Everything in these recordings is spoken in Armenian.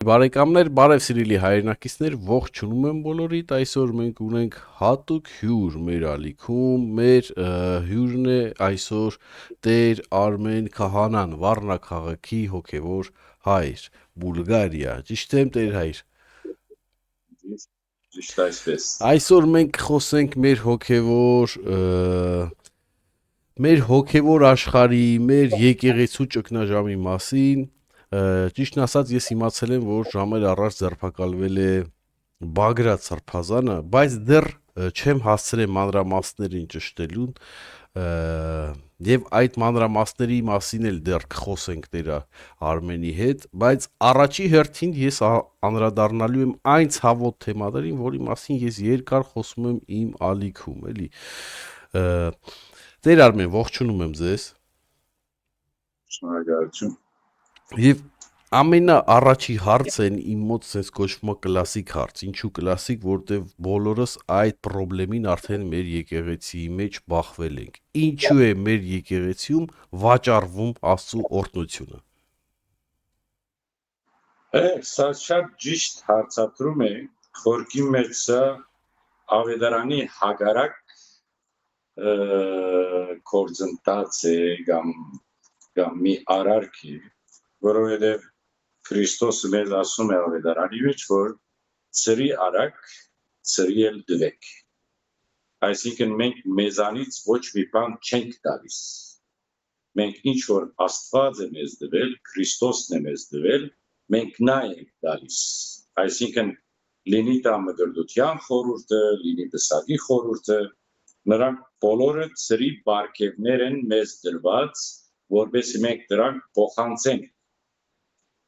Բարեկամներ, բարև սիրելի հայրենակիցներ, ողջունում եմ բոլորիդ, այսօր մենք ունենք հատուկ հյուր մեր ալիքում, մեր հյուրն է այսօր Տեր Արմեն Քահանան, Վառնա քաղաքի հոգևոր հայր, Բուլղարիա, ճիշտ եմ Տեր հայր։ Ճիշտ այսպես։ Այսօր մենք կխոսենք մեր հոգևոր աշխարհի, մեր եկեղեցու ճգնաժամի մասին։ Ճիշտն ասած, ես իմացել եմ, որ ժամեր առաջ ձերբակալվել է Բագրատ Սրբազանը, բայց դեռ չեմ հասցրել մանրամասներին ճշտելուն, եւ այդ մանրամասների մասին էլ դեռ կխոսենք Տեր Արմենի հետ, բայց առաջի հերթին ես անդրադառնալու եմ այն ցավոտ թեմաներին, որի մասին ես երկար խոսում եմ իմ ալիքում, էլի։ Տեր Արմեն, ողջունում եմ ձեզ։ Շնորհակալություն։ Եվ ամենաառաջի հարցն իմ մոտ sense կոչվում է կլասիկ հարց։ Ինչու կլասիկ, որտեվ բոլորս այդ խնդրին արդեն մեր եկեղեցիի մեջ բախվել ենք։ Ինչու է մեր եկեղեցիում վաճառվում Աստծո օրհնությունը։ Սա շատ ճիշտ հարցադրում է, խորքի մեջ սա ավետարանի հագարակ կորձընթաց է կամ մի արարք է, որովհետև Քրիստոսը մեզ ասում է ավետարանի մեջ, որ ծրի արակ, ծրի էլ դվեք։ Այսինքն մենք մեզանից ոչ մի բան չենք տալիս։ Մենք ինչ որ Աստված է մեզ տվել, Քրիստոսն է մեզ տվել, մենք նա ենք տալիս։ Այսինքն լինի դա մգրդության խորհուրդը, լինի դասակի խորհուրդը, նրանք բոլորը ծրի բարգևներ են մեզ դրված, որովհետեւ մենք դրանք փոխանցենք։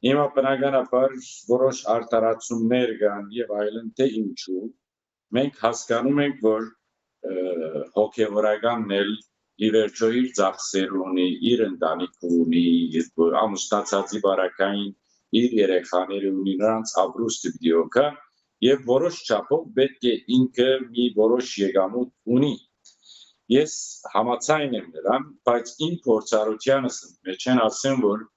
Հիմա բնականաբար որոշ արտարացումներ կան եւ այլն, թե ինչու մենք հասկանում ենք, որ հոգեվորականն էլ ի վերջո իր ծախսեր ունի, իր ընտանիք ունի, ամուսնացածի բարակային իր երեխաները ունի, նրանց ապրուստը պիտի օգա եւ որոշ չափով պետք է ինքը մի որոշ եկամուտ ունի։ Ես համաձայն եմ նրան, բայց իմ փորձառությանս մեջ են ասեմ, որ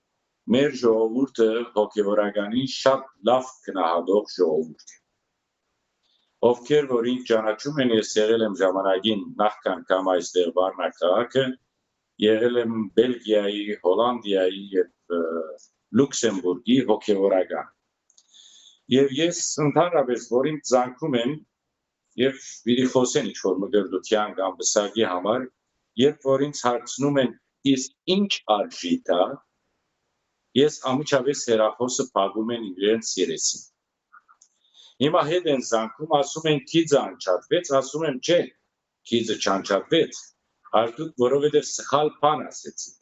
մեր ժողովուրդը հոգևորականին շատ լավ գնահատող ժողովուրդ է։ Ովքեր որ ինձ ճանաչում են, ես եղել եմ ժամանակին նախքան կամ այստեղ Վառնա քաղաքը, եղել եմ Բելգիայի, Հոլանդիայի եւ Լյուքսեմբուրգի հոգևորական։ Եվ ես ընդհանրապես որ ինձ ցանկում եմ եւ պիտի խոսեն ինչ որ մգրդության կամ բսակի համար, երբ որ ինձ հարցնում են իսկ ինչ արժի դա, ես ամիջավես հերախոսը փակում են իրենց երեսին։ Հիմա հետ են զանգում, ասում են քիզը անչափվեց, ասում եմ չէ, քիզը չանչափվեց, արդյոք որովհետև սխալ բան ասեցի։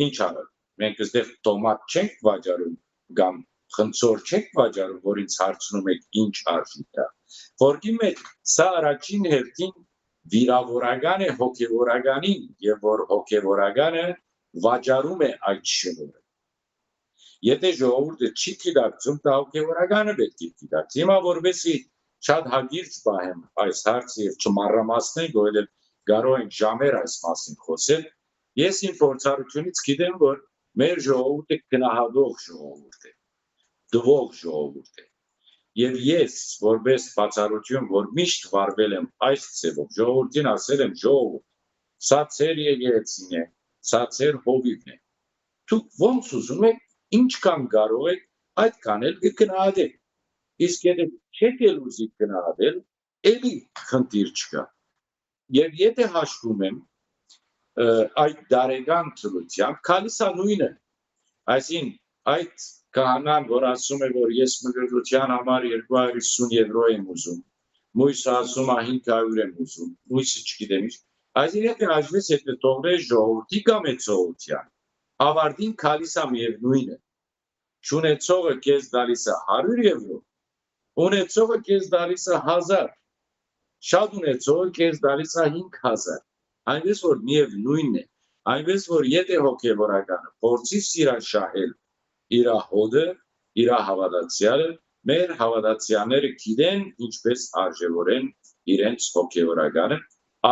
Ինչ անել։ Մենք այստեղ տոմատ չենք վաճառում կամ խնձոր չենք վաճառում, որ ինձ հարցնում եք ինչ արժի դա։ Որքի մեջ սա առաջին հերթին վիրավորական է հոգևորականին եւ որ հոգևորականը վաճառում է այդ շնորհը։ Եթե ժողովուրդը չի գիտակցում, դա հոգևորականը պետք է գիտակցի։ Հիմա որովհետեւ շատ հագիրճ պահեմ այս հարցը եւ չմառամասնենք, որովհետեւ կարող ենք ժամեր այս մասին խոսել, ես իմ փորձառությունից գիտեմ, որ մեր ժողովուրդը գնահատող ժողովուրդ է, դվող ժողովուրդ է։ Եվ ես որպես բացառություն, որ միշտ վարվել եմ այս ցևով, ժողովրդին ասել եմ ժողովուրդ, սա ծեր եկեղեցին է, սա ծեր հովիվն է։ Դուք ոնց ուզում եք ինչքան կարող եք այդքան էլ կգնահատեք։ Իսկ եթե չեք էլ ուզի գնահատել, էլի խնդիր չկա։ Եվ եթե հաշվում եմ այդ դարեգան ծրությամբ, քալիսա նույնը։ Այսինքն այդ քահանան, որ ասում է, որ ես մգրդության համար 250 եվրո եմ ուզում, մույսը ասում է 500 եմ ուզում, մույսը չգիտեմ ինչ։ Այսինքն եթե հաշվես, եթե թողնես ժողովրդի կամ էծողության, ավարտին քալիսա միևնույն է։ Չունեցողը քեզ դալիս է 100 եվրո, ունեցողը քեզ դալիս է 1000, շատ ունեցողը քեզ դալիս է 5000։ Այնպես որ միևնույնն է, այնպես որ եթե հոգևորականը փորձի սիրաշահել իր հոդը, իր հավատացյալը, մեր հավատացյալները գիտեն ինչպես արժևորեն իրենց հոգևորականը,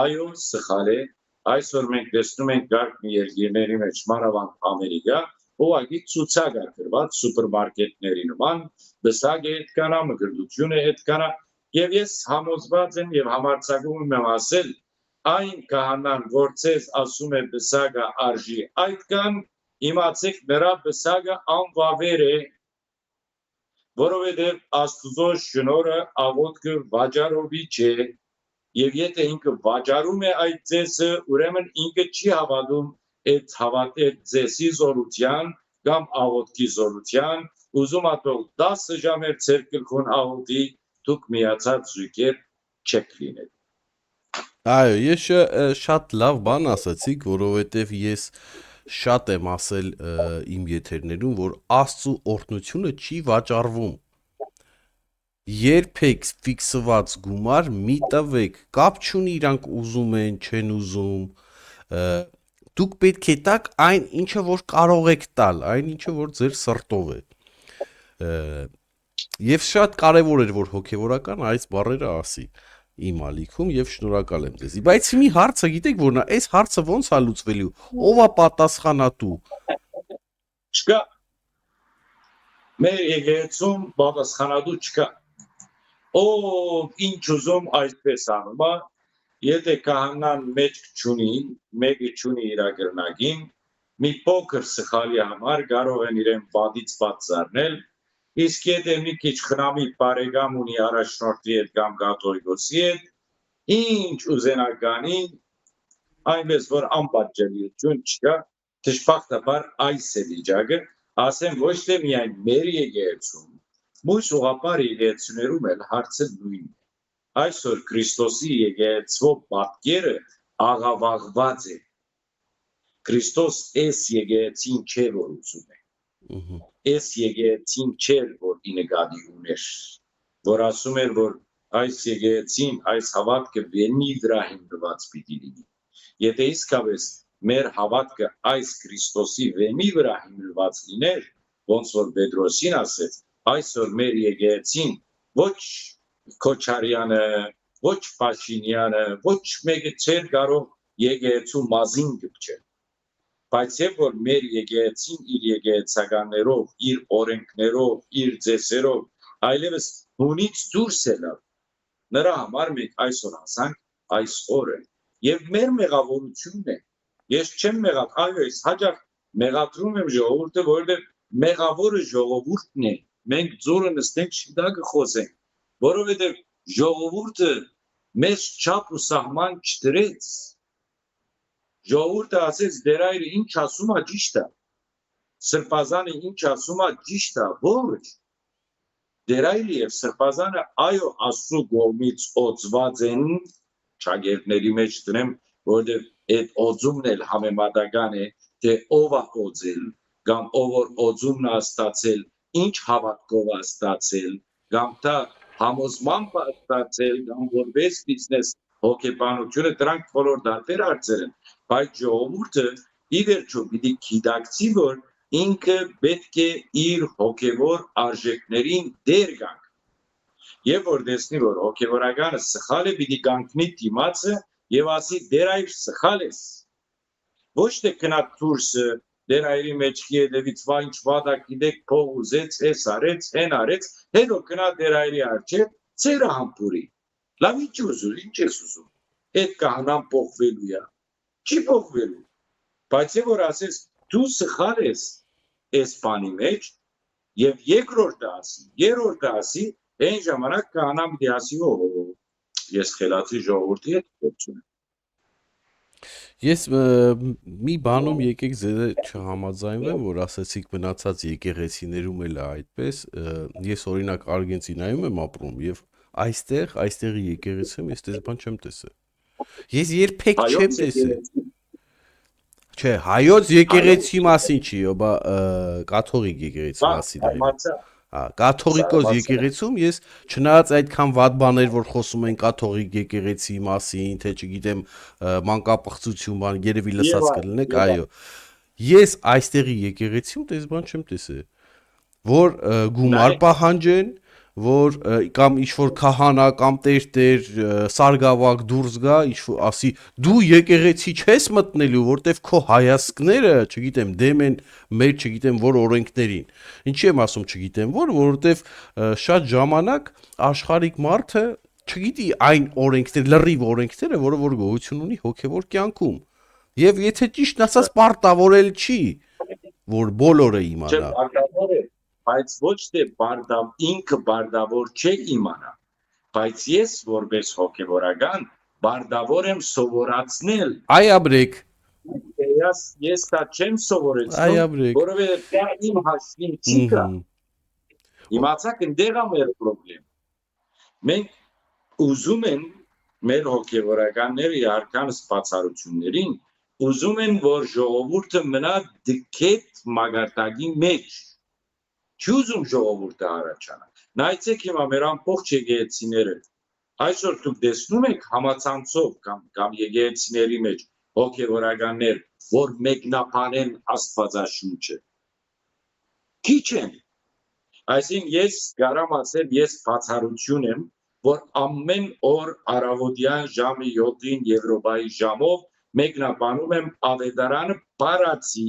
այո, սխալ է։ Այսօր մենք տեսնում ենք գարկ մի երկրների մեջ մանավանդ Ամերիկա, ուղղակի ցուցակ է գրված սուպերմարկետների նման, բսակ է հետ կանա, մգրդություն է հետ կանա, եւ ես համոզված եմ եւ համարձակում եմ ասել, այն քահանան, որ ցեզ ասում է բսակը արժի այդքան, իմացեք նրա բսակը անվավեր է, որովհետեւ Աստծո շնորհը աղոթքը վաճառովի չէ, եւ եթե ինքը վաճառում է այդ ձեսը, ուրեմն ինքը չի հավատում այդ ձեսի զորության կամ աղոթքի զորության, ուզում ատող 10 ժամեր ցերկլքուն աղոթի, դուք միացած զույգեր չեք լինել։ Այո, ես շատ լավ բան ասացիք, որովհետև ես շատ եմ ասել իմ եթերներում, որ Աստծո օրհնությունը չի վաճառվում։ Երբեք ֆիքսված գումար մի տվեք, կապ չունի իրանք ուզում են, չեն ուզում, դուք պետք է տաք այն ինչը որ կարող եք տալ, այն ինչը որ ձեր սրտով է։ Եվ շատ կարևոր էր որ հոգևորական այս բառերը ասի իմ ալիքում եւ շնորհակալ եմ ձեզի։ Բայց մի հարցը գիտեք որն է, այս հարցը ո՞նց է լուծվելու։ Ո՞վ է պատասխանատու։ Չկա։ Մեր եկեղեցում պատասխանատու չկա։ Ով ինչ ուզում այսպես անում է, եթե քահանան մեջք չունի, մեկը չունի իր գրնագին, մի փոքր սխալի համար կարող են իրեն պատից պատզարնել, իսկ եթե մի քիչ խնամի բարեկամ ունի առաջնորդի հետ կամ կաթողիկոսի հետ, ինչ ուզենա կանի, այնպես որ անպատճառություն չկա, դժբախտաբար այս է վիճակը, ասեմ ոչ թե միայն մեր եկեղեցում, մյուս ուղղափառ եկեղեցիներում էլ հարցը նույնն է։ Այսօր Քրիստոսի եկեղեցվո պատկերը աղավաղված է։ Քրիստոս այս եկեղեցին չէ որ ուզում է։ Այս եկեղեցին չէր որ ի նկատի ուներ, որ ասում էր որ այս եկեղեցին, այս հավատքը վենի վրա հիմնված պիտի լինի։ Եթե իսկապես մեր հավատքը այս Քրիստոսի վենի վրա հիմնված լիներ, ոնց որ Պետրոսին ասեց, այսօր մեր եկեղեցին ոչ Քոչարյանը, ոչ Փաշինյանը, ոչ մեկը չէր կարող եկեղեցու մազին գտնել։ Բայց եւ որ մեր եկեղեցին իր եկեղեցականներով, իր օրենքներով, իր ձեսերով, այլևս հունից դուրս է լավ։ Նրա համար մենք այսօր հասանք այս օրը եւ մեր մեղավորությունն է։ Ես չեմ մեղա, այո, ես հաջող մեղադրում եմ ժողովուրդը, որովհետեւ մեղավորը ժողովուրդն է։ Մենք ձորը նստենք շիդակը խոսենք, որովհետեւ ժողովուրդը մեզ չափ ու սահման չդրեց։ Ժողովուրդը ասեց դերայրը ինչ ասում է ճիշտ է։ Սրբազանը ինչ ասում է ճիշտ է, ոչ։ Դերայրը եւ սրբազանը այո Աստծո կողմից օծված են, ճագերտների մեջ դնեմ, որովհետեւ այդ օծումն էլ համեմատական է, թե ով է օծել, կամ ով որ օծումն է ստացել, ինչ հավատքով է ստացել, կամ դա համոզմամբ է ստացել, կամ որպես բիզնես հոգեբանությունը դրանք բոլոր դատեր արծեր են, բայց ժողովուրդը ի վերջո պիտի գիտակցի, որ ինքը պետք է իր հոգևոր արժեքներին դեր գանք։ Եվ որ տեսնի, որ հոգևորականը սխալ է, պիտի կանգնի դիմացը եւ ասի դեր այր սխալ ես։ Ոչ թե կնա դուրսը դեր այրի մեջքի հետևից վա ինչ վադա գիտեք փող ուզեց, էս արեց, հեն արեց, հետո կնա դեր այրի արջև, ծերը համբուրի։ Լավ ինչ ուզում, ինչ ես ուզում։ Այդ կահանան փոխվելու է։ Չի փոխվելու։ Բայց եւ որ ասես դու սխալ ես այս բանի մեջ եւ երկրորդը ասի, այն ժամանակ կահանան պիտի ասի, ես խելացի ժողովրդի հետ գործում եմ։ Ես մի բանում եկեք ձեզ չհամաձայնվեմ, որ ասացիք մնացած եկեղեցիներում էլ է այդպես, ես օրինակ Արգենտինայում եմ ապրում եւ այստեղի եկեղեցիում ես դες բան չեմ տեսել։ Ես երբեք չեմ տեսել։ Չէ, հայոց եկեղեցի մասին չի, բա կաթողիկ եկեղեցի մասին է։ Կաթողիկոս եկեղեցում ես չնայած այդքան վատ բաներ որ խոսում են կաթողիկ եկեղեցի մասին, թե չգիտեմ մանկապղծություն բան, երևի լսած կլինեք, այո։ Ես այստեղի եկեղեցիում դες բան չեմ տեսել, որ գումար պահանջեն, որ կամ ինչ-որ քահանա կամ տեր սարգավակ դուրս գա, ինչ-որ ասի դու եկեղեցի չես մտնելու, որտեվ քո հայացքները, չգիտեմ, դեմ են մեր, չգիտեմ, որ օրենքներին։ Ինչի եմ ասում, չգիտեմ, որովհետեվ շատ ժամանակ աշխարհիկ մարդը չգիտի այն օրենքները, լրիվ օրենքները, որը որ գոյություն ունի հոգևոր կյանքում։ Եվ եթե ճիշտ ասած պարտավորել չի, որ բոլորը իմանա։ Չպարտավոր է, բայց ոչ թե ինքը բարտավոր չէ իմանա, բայց ես որպես հոգևորական բարտավոր եմ սովորացնել։ Այ ապրեք, Ես դա չեմ այ սովորեցնում, ապրեք։ որովհետև դա իմ հաշվին չի կա։ Իմացաք ընդեղ է մեր խնդրեմ։ Մենք ուզում են մեր հոգևորականները իհարկան սպասարություններին ուզում են որ ժողովուրդը մնա դքետ մագարտակի մեջ։ Չուզում ժողովուրդը առաջանա։ Նայեցեք հիմա մեր ամբողջ եկեղեցիները։ Այսօր դուք տեսնում եք համացանցով կամ եկեղեցիների մեջ հոգևորականներ, որ մեկնաբանեն Աստվածաշունչը։ Քիչ են։ Այսինքն ես կարամ ասել, ես բացառություն եմ, որ ամեն օր առավոտյան ժամը 7-ին Եվրոպայի ժամով մեկնաբանում եմ ավետարանը բառացի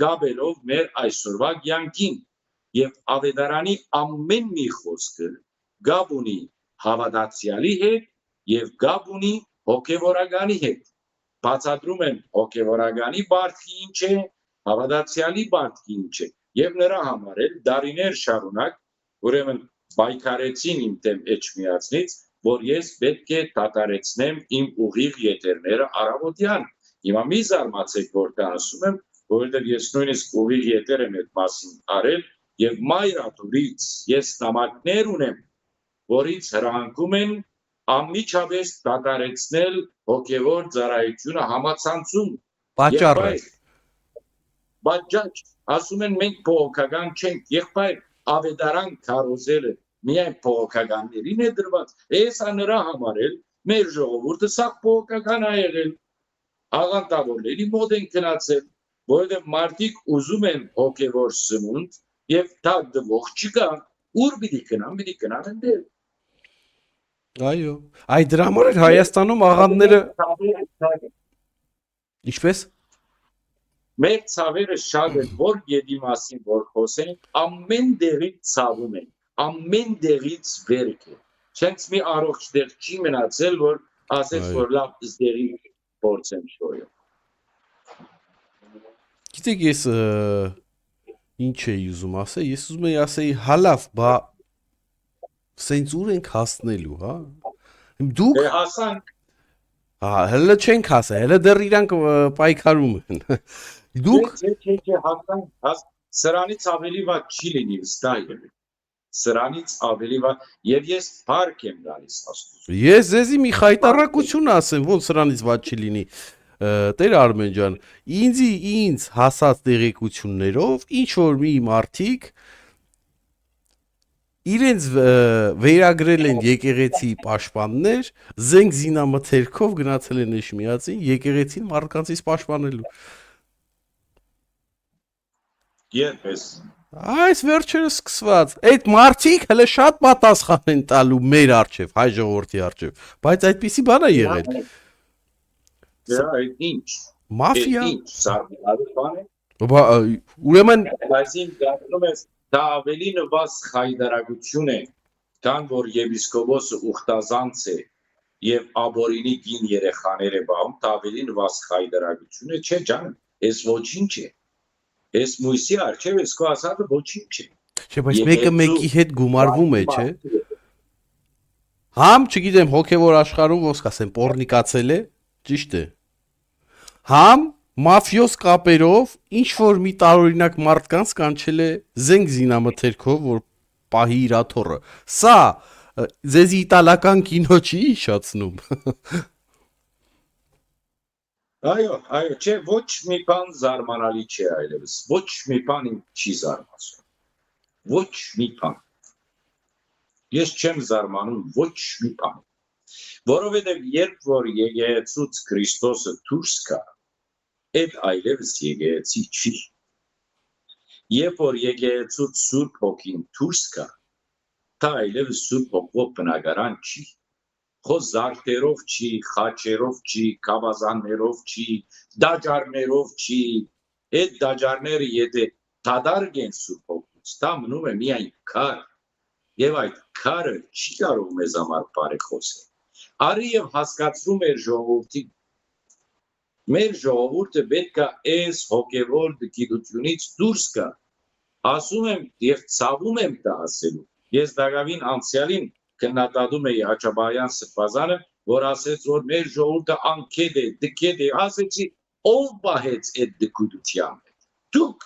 գաբելով մեր այսօրվա կյանքին եւ ավետարանի ամեն մի խոսքը գաբ ունի հավատացյալի հետ եւ գաբ ունի հոգեվորականի հետ բացատրում եմ հոգեվորականի բարդքի ինչ է հավատացյալի բարդքի ինչ է եւ նրա համար էլ դարիներ շարունակ ուրեմն պայքարեցին իմ դեմ էջմիածնից որ ես պետք է դատարեցնեմ իմ ուղիղ ետերները առավոտյան։ Հիմա մի զարմացեք, որ դա ասում եմ, որովհետև ես նույնիսկ ուղիղ ետեր եմ այդ մասին արել եւ մայրաթորից ես նամակներ ունեմ, որից հրահանգում են անմիջապես դատարեցնել հոգևոր ծառայությունը համացանցում։ Պատճառը։ Բայց ասում են մենք փողոքական չենք, եղբայր ավետարան քարոզելը միայն փողոքականներին է դրված, էսա նրա համար էլ մեր ժողովուրդը սա փողոքական ա եղել, աղանդավորների մոտ են գնացել, որովհետև մարդիկ ուզում են հոգևոր սնունդ եւ դա դվող չկա, ուր պիտի գնան ընդեր։ Այո, այ դրա համար էլ Հայաստանում աղանդները ինչպես Մեր ցավերը շատ են, որ գետի մասին որ խոսենք, ամեն դեղից ցավում են, ամեն դեղից վերք է։ Չենց մի առողջ դեղ չի մնացել, որ ասեց, որ լավ դեղի փորձեմ շոյը։ Գիտեք ես ինչ էի ուզում ասել, ես ուզում էի ասեի հալավ, բա սենց ուր ենք հասնելու, հա։ Դուք հասանք։ Հա, հələ չենք հասել, հələ դեռ իրանք պայքարում են։ Դուք հասանք, սրանից ավելի վատ չի լինի, վստահ եմ։ Սրանից ավելի վատ եւ ես փառք եմ գալիս Աստծուն։ Ես ձեզի մի խայտարակություն ասեմ, ոնց սրանից վատ չի լինի։ Տեր Արմեն ջան, ինձ հասած տեղեկություններով ինչ որ մի մարդիկ իրենց վերագրել են եկեղեցի պաշտպաններ, զենք զինամթերքով գնացել են Էջմիածին եկեղեցին մարդկանցից պաշտպանելու։ Երբես Այս վերջերս սկսված, այդ մարդիկ հələ շատ պատասխան են տալու մեր արչև, հայ ժողովրդի արչև, բայց այդպիսի բան է եղել։ Դա ինչ։ Մաֆիա։ Ինչ սարքալու բան է։ Ուրեմն Այսինքն դառնում է դա ավելի նվազ խայդարագություն է, քան որ եպիսկոպոսը ուխտազանց է եւ աբորինի գին երեխաներ է բաղում, դա ավելի նվազ խայդարագություն է, չէ ջան, այս ոչինչ է։ Այս մույսի արչև ես քո ասածը ոչինչ է։ Չէ, բայց մեկը մեկի հետ գումարվում է, չէ։ Համ, չգիտեմ, հոգևոր աշխարհում ոնց կասեմ, պորնիկացել է, ճիշտ է։ Համ մաֆիոս կապերով ինչ որ մի տարօրինակ մարդկանց կանչել է զենք զինամթերքով, որ պահի իր աթոռը։ Սա ձեզ իտալական կինո չի հիշացնում։ Այո, չէ, ոչ մի բան զարմանալի չէ այլևս, ոչ մի բան չի զարմացնում, ոչ մի բան, ես չեմ զարմանում ոչ մի բան, որովհետև երբ որ եկեղեցուց Քրիստոսը դուրս գա, այդ այլևս եկեղեցի չի, երբ որ եկեղեցուց Սուրբ Հոգին դուրս գա, Դա այլևս Սուրբ Հոգով բնակարան չի։ Խո զարդերով չի, խաչերով չի, կավազաններով չի, դաջարներով չի։ Այդ դաջարները եթե դադարգեն Սուրբ Հոգուց, դա մնում է միայն քար։ Եվ այդ քարը չի կարող մեզ համար բարեխոսել։ Արի եւ հասկացնում էր ժողովրդի մեր ժողովուրդը պետք է այս հոգևոր գիտությունից դուրս գա։ Ասում եմ եւ ցավում եմ դա ասելու։ Ես դակավին անցյալին քննադատում էի Հաչաբայան Սրբազանը, որ ասեց, որ մեր ժողովուրդը անկետ է, դքետ է, ասեցի, ով բահեց այդ դքության հետ։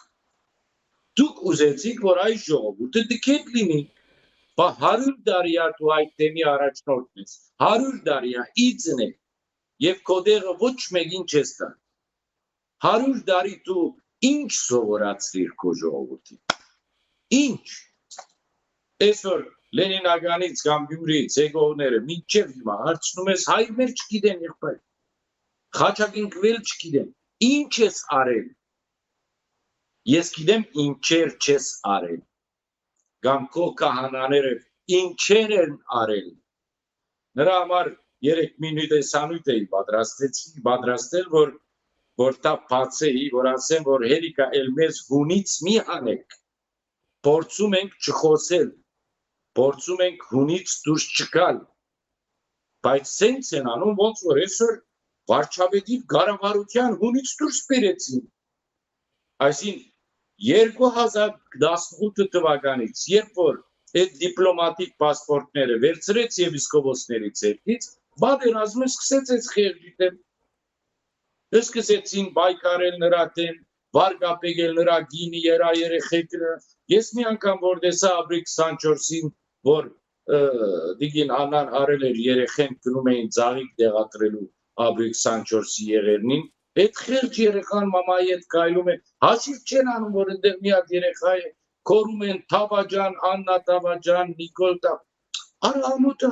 Դուք ուզեցիք, որ այս ժողովուրդը դքետ լինի։ Բա 100 տարի դու այդ թեմի առաջնորդն ես, 100 տարի իձն է, եւ քո դեղը ոչ մեկին չես տա։ 100 տարի դու ինչ սովորացրիր քո ժողովրդին։ Ինչ։ Այսօր Լենինագրանից կամ Գյումրիից եկողները մինչև հիմա հարցնում ես հայրներ չգիտեն եղբայր։ Խաչակինքվել չգիտեն։ Ինչ ես արել։ Ես գիտեմ ինչեր չես արել։ Կամ քո քահանաները ինչեր են արել։ Նրա համար 3 մինուտ տեսանյութ էի պատրաստել, որ դա բացեի, որ ասեմ, որ հերիկա էլ մեզ հունից մի անեք։ Փորձում ենք չխոսել, փորձում ենք հունից դուրս չգալ։ Բայց սենց են անում, ոնց որ այսօր վարչապետի կառավարության հունից դուրս բերեցին։ Այսինքն 2018 թվականից, երբ որ այդ դիպլոմատիկ պասպորտները վերցրեց եպիսկոպոսների ձեռքից, պատերազմը սկսեց այս խեղճիթեմ։ Սկսեցին բայկարել նրա դեմ, վարկապեկել նրա գինի երեխեքները։ Ես մի անգամ որ տեսա ապրիլ 24-ին, որ դիգին Աննան արել էր երեխեն գնում էին ծաղիկ դեղատրելու ապրիլ 24-ի եղերնին, այդ խեղճ երեխան մամայի հետ կայլում է, հաշիվ չեն անում, որ ընդեղ մի հատ երեխա է, քորում են Թավաջան, Աննա Թավաջան, Նիկոլ Թավ, արա ամուտը,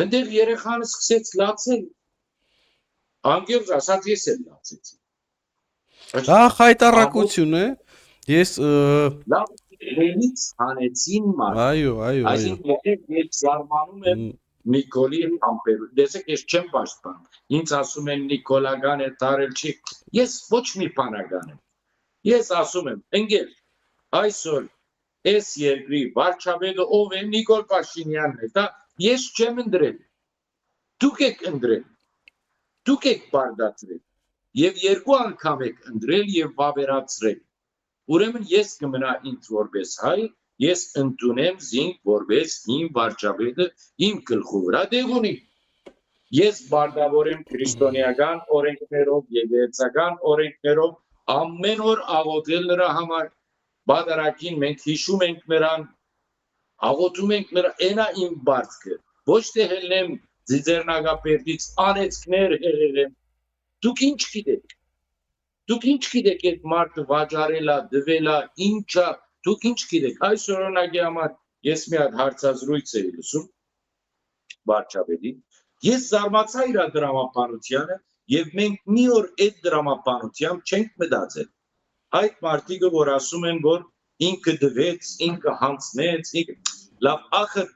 ընդեղ երեխան սկսեց լացել, անգերջ ասած ես էլ լացեցի։ Դա խայտառակություն է, ես լավից հանեցին մարդ, այո, այսինքն ես զարմանում եմ Նիկոլի ամպերու, դեսեք ես չեմ պաշտպանում, ինձ ասում են Նիկոլական է տարել չի, ես ոչ մի բանական եմ, ես ասում եմ, ընկեր, այսօր այս երկրի վարչապետը ով է Նիկոլ Փաշինյանն է, դա ես չեմ ընտրել, դուք եք ընտրել, դուք եք բարդացրել, եւ 2 անգամ եք ընտրել եւ վավերացրել, ուրեմն ես կմնա ինձ որպես հայ, ես ընդունեմ զինք որպես իմ վարչապետը իմ գլխու վրա տեղ ունի։ Ես բարդավոր եմ քրիստոնեական օրենքներով, եկեղեցական օրենքներով, ամեն օր աղոթել նրա համար, բادرակին մենք հիշում ենք նրան, աղոթում ենք նրա, այնա իմ բարձքը, ոչ թե հելնեմ ձիձեռնագապերտից անեծքներ հեղեղեմ։ Դուք ինչ գիտեք։ Դուք ինչ գիտեք այդ մարդը վաճառելա, դվելա, ինչա, դուք ինչ գիտեք։ Այս օրինակի համար ես մի հատ հարցազրույց էի լսում վարչապետին։ Ես զարմացա իր դրամապանությանը եւ մենք մի օր այդ դրամապանությամբ չենք մտածել։ Այդ մարդիկը որ ասում են, որ ինքը դվեց, ինքը հանցնեց, լավ, ախր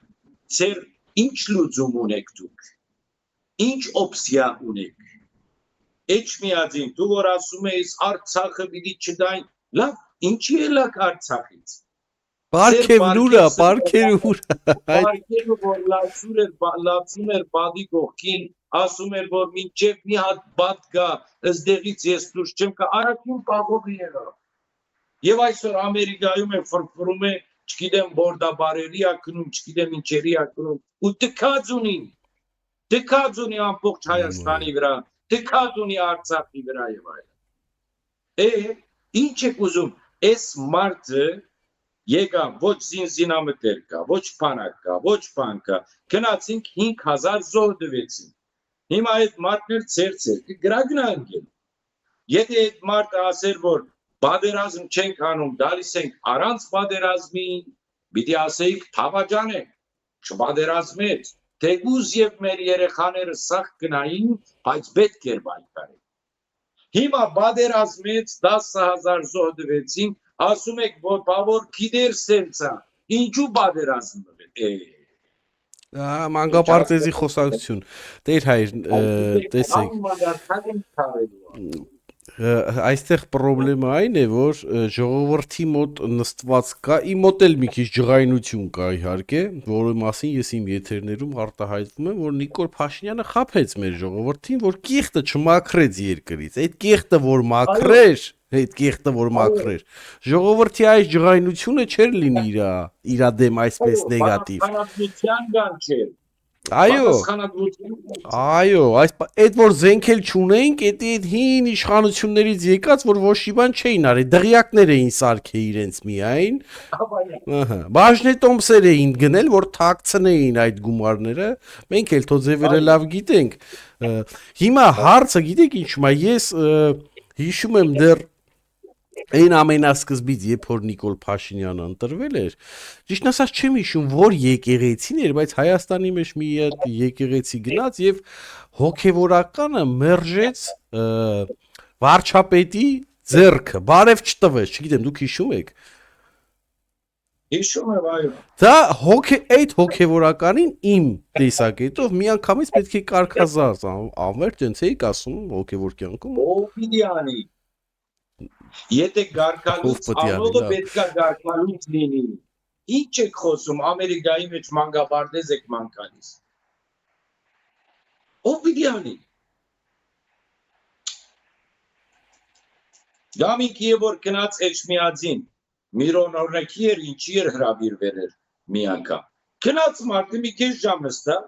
ծեր ինչ լուծում ունեք դուք։ Ինչ օպցիա ունեք։ Էջ միածին դու որ ասում ես Արցախը պիտի չդային, լավ, ինչի ելակ Արցախից։ Պարքևնուրա, պարքերուր։ Պարքերը որ լացում էր բադի կողքին, ասում էր որ մինչև մի հատ բադ կա, ըստեղից ես դուրս չեմ կա, առաջին պահողը եղա։ Եվ այսօր Ամերիկայում է ֆրֆրում է, չգիտեմ բորդաբարերի ակնում, չգիտեմ ինչերի ակնում, ու դքած ունի ամբողջ Հայաստանի վրա, դքած ունի Արցախի վրա եւ այլն։ Ինչ եք ուզում, այս մարդը եկա ոչ զինամթեր կա, ոչ բանակ կա, ոչ բան կա, գնացինք 5000 զոհ դվեցին։ Հիմա այդ մարդներ ծերծեր, գրագնանք են։ Եթե այդ մարդը ասեր, որ պատերազմ չենք անում, դալիս ենք առանց պատերազմի, պիտի ասեիք Թավաջան է, չպատերազմեց, թեկուզ եւ մեր երեխաները սաղ գնային, բայց պետք էր բայկարել։ Հիմա պատերազմից 10000 զոհ դվեցին, ասում եք, որ բավոր գիտեր սենցա, ինչու պատերազմը։ Մանկապարտեզի խոսակցություն Տեր հայր տեսեք այստեղ խնդրեմը այն է որ ժողովրդի մոտ նստված կա իմ մոտ էլ մի քիչ ջղայնություն կա իհարկե որի մասին ես իմ եթերներում արտահայտվում եմ որ Նիկոլ Փաշինյանը խաբեց մեր ժողովրդին որ կիղտը չմաքրեց երկրից այդ կիղտը որ մաքրեր ժողովրդի այս ջղայնությունը չէր լինի իր դեմ այսպես նեգատիվ Այո, այդ որ զենքել չունեինք, այդ հին իշխանություններից եկած, որ ոչ մի բան չէին արել, դղյակներ էին սարքել իրենց միայն, բաժնետոմսեր էին գնել, որ թաքցնեին այդ գումարները, մենք էլ թո ձևերը լավ գիտենք, հիմա հարցը գիտեք ինչու՞մ է, ես հիշում եմ դեռ Այն ամենասկզբից, երբ որ Նիկոլ Փաշինյանը ընտրվել էր, ճիշտ ասած չեմ հիշում, որ եկեղեցին էր, բայց Հայաստանի մեջ մի հատ եկեղեցի գնաց եւ հոգեվորականը մերժեց վարչապետի ձեռքը, բարև չտվեց, չգիտեմ, դուք հիշում եք։ Հիշում եմ, այո։ Դա այդ հոգեվորականին իմ տեսակետով միանգամից պետք է կարգազարդ անվեր, տենց էիք ասում հոգեվոր կյանքում։ Օվիդյանի Եթե գարկալուց անողը պետքա գարկալուց լինի, ինչ եք խոսում ամերիկայի մեջ մանկապարտեզ եք մանկալիս, Օվիդյանի, գամինք և որ կնաց էջմիածին, միրոն օրնեքի էր, ինչի էր հրավիրվել էր մի անգամ, կնաց մարդը մի կես ժամ նստա,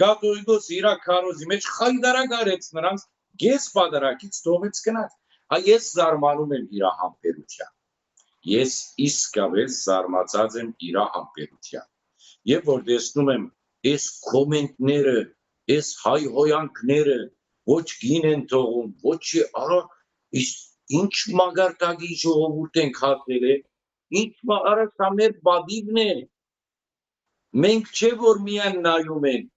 գատոյգոս իրա քարոզի մեջ խայդարակ արեց նրանց, գես պադարակից տողեց կնաց, Ես զարմանում եմ իրա համբերության, ես իսկապես զարմացած եմ իրա համբերության, և որ տեսնում եմ ես կոմենտները, ես հայհոյանքները, ոչ գին են թողում, ոչ արա, ինչ մագարտագի ժողովուրդ ենք հատվել է, ինչ արա սա մեր բադիվն է, մենք չէ որ միան նայում ենք,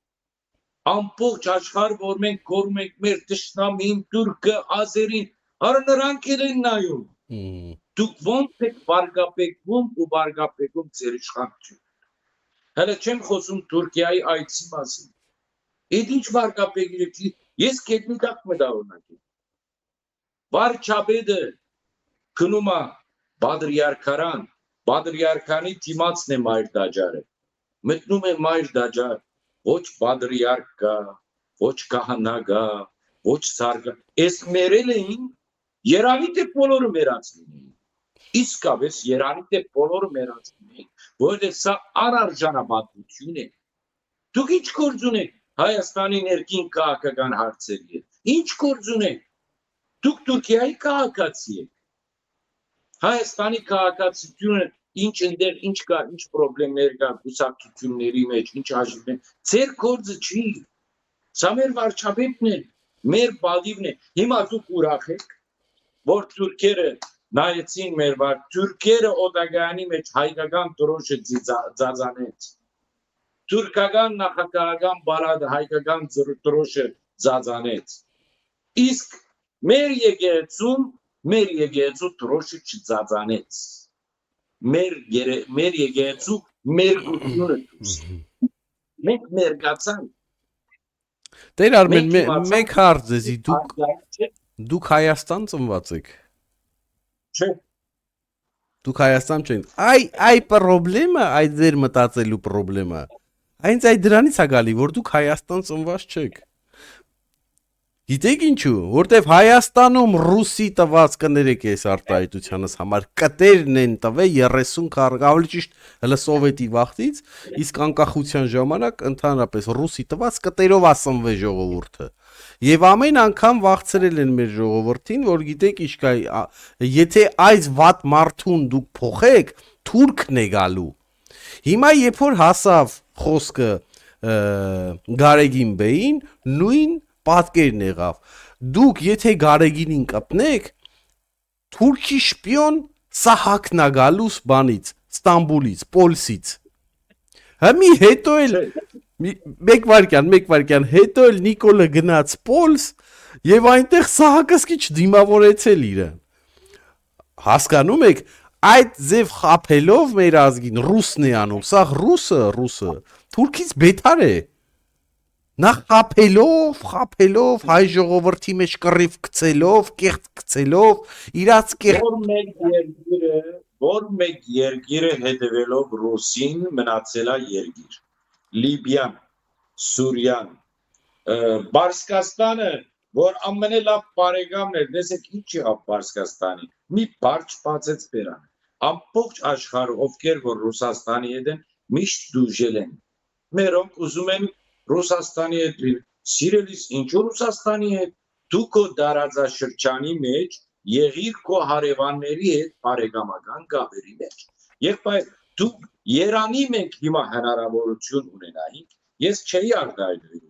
ամբողջ աշխարհ որ մենք կորում ենք մեր թշնամին, թուրքը, ազերին, Արա նրանք են նայում, դուք ոնց եք վարգապեկվում ու վարգապեկում ձեր իշխանություն, հələ չեմ խոսում Թուրքիայի այցի մասին, այդ ինչ վարգապեկիր եք, ես կետնի տակ մտավորնակի, վարչապետը քնում է բադրիարքարան, բադրիարքանի դիմացն է մայր դաջարը, մտնում է մայր դաջար, ոչ բադրիարք կա, ոչ կահանա կա, ոչ սարգա, ես մերել էին, Երանի թե բոլորը մերացնին, իսկապես երանի թե բոլորը մերացնին, որովհետև սա անարժանապատվություն է, դուք ինչ գործ ունեք Հայաստանի ներքին քաղաքական հարցերի հետ, ինչ գործ ունեք, դուք Թուրքիայի քաղաքացի եք, Հայաստանի քաղաքացիությունը ինչ ընդեղ, ինչ կա, ինչ պրոբլեմներ կա կուսակցությունների մեջ, ինչ հաշիվներ, ձեր գործը չի, սա մեր վարչապետն է, մեր բադիվն է, հիմա դուք ուրախ եք, որ թուրքերը նայեցին մեր վար, թուրքերը օդագանի մեջ հայկական դրոշը ձազանեց, թուրքական նախագահական բալադը հայկական դրոշը ձազանեց, իսկ մեր եկեղեցու դրոշը չձազանեց, մեր եկեղեցու մերգությունը դուս, մենք մերգացանք, Տեր Արմեն, մեկ հարց ձեզի, Դուք Հայաստան ծնված եք։ Չէ։ Դուք Հայաստան չեք։ Այ պրոբլեմը, այդ ձեր մտածելու պրոբլեմը։ Այնց այդ դրանից է գալի, որ դուք Հայաստան ծնված չեք։ Գիտեք ինչու, որտեվ Հայաստանում ռուսի տված կներեք այս արտահայտությանս համար կտերն են տվել 30 քառ, ավելի ճիշտ հələ սովետի վաղտից, իսկ անկախության ժամանակ ընդհանրապես ռուսի տված կտերով ասնվե ժողովուրդը։ Եվ ամեն անգամ վախցրել են մեր ժողովրդին, որ գիտեք ինչ կա, եթե այս վատ մարդուն դուք փոխեք, թուրքն է գալու։ Հիմա երբ որ հասավ խոսքը Գարեգին Բեին, նույն պատկերն եղավ։ Դուք եթե Գարեգինին կպնեք, թուրքի շպիոն Սահակն է գալուս բանից, Ստամբուլից, Պոլսից։ Հիմի հետո էլ մեկ վարքյան, հետո էլ Նիկոլը գնաց Պոլս եւ այնտեղ Սահակը սկիչ դիմավորեցել իրեն։ Հասկանում եք, այդ ձև խափելով մեր ազգին ռուսն է անում, սա ռուսը, թուրքից բետար է։ Նախ խափելով հայ ժողովրդի մեջ կռիվ գցելով, կեղտ գցելով, իրաց կեղտ որ մեկ երկիրը հետևելով ռուսին մնացել է երկիր։ Լիբիան, Սուրիան, Բարսկաստանը, որ ամենալավ բարեկամն էր, տեսեք ինչ եղավ Բարսկաստանի։ Մի բարջ բացեց բերան։ Ամբողջ աշխարհը ովքեր որ Ռուսաստանի հետ են, միշտ դուժել են։ Մերոնք ուզում են Ռուսաստանի հետ սիրելիս ինչու Ռուսաստանի հետ դու քո դարաձաշրջանի մեջ եղիր քո հարևանների հետ բարեկամական կապերի մեջ եւ դու Երանի մենք հիմա հնարավորություն ունենայինք ես չէի արտահայտվի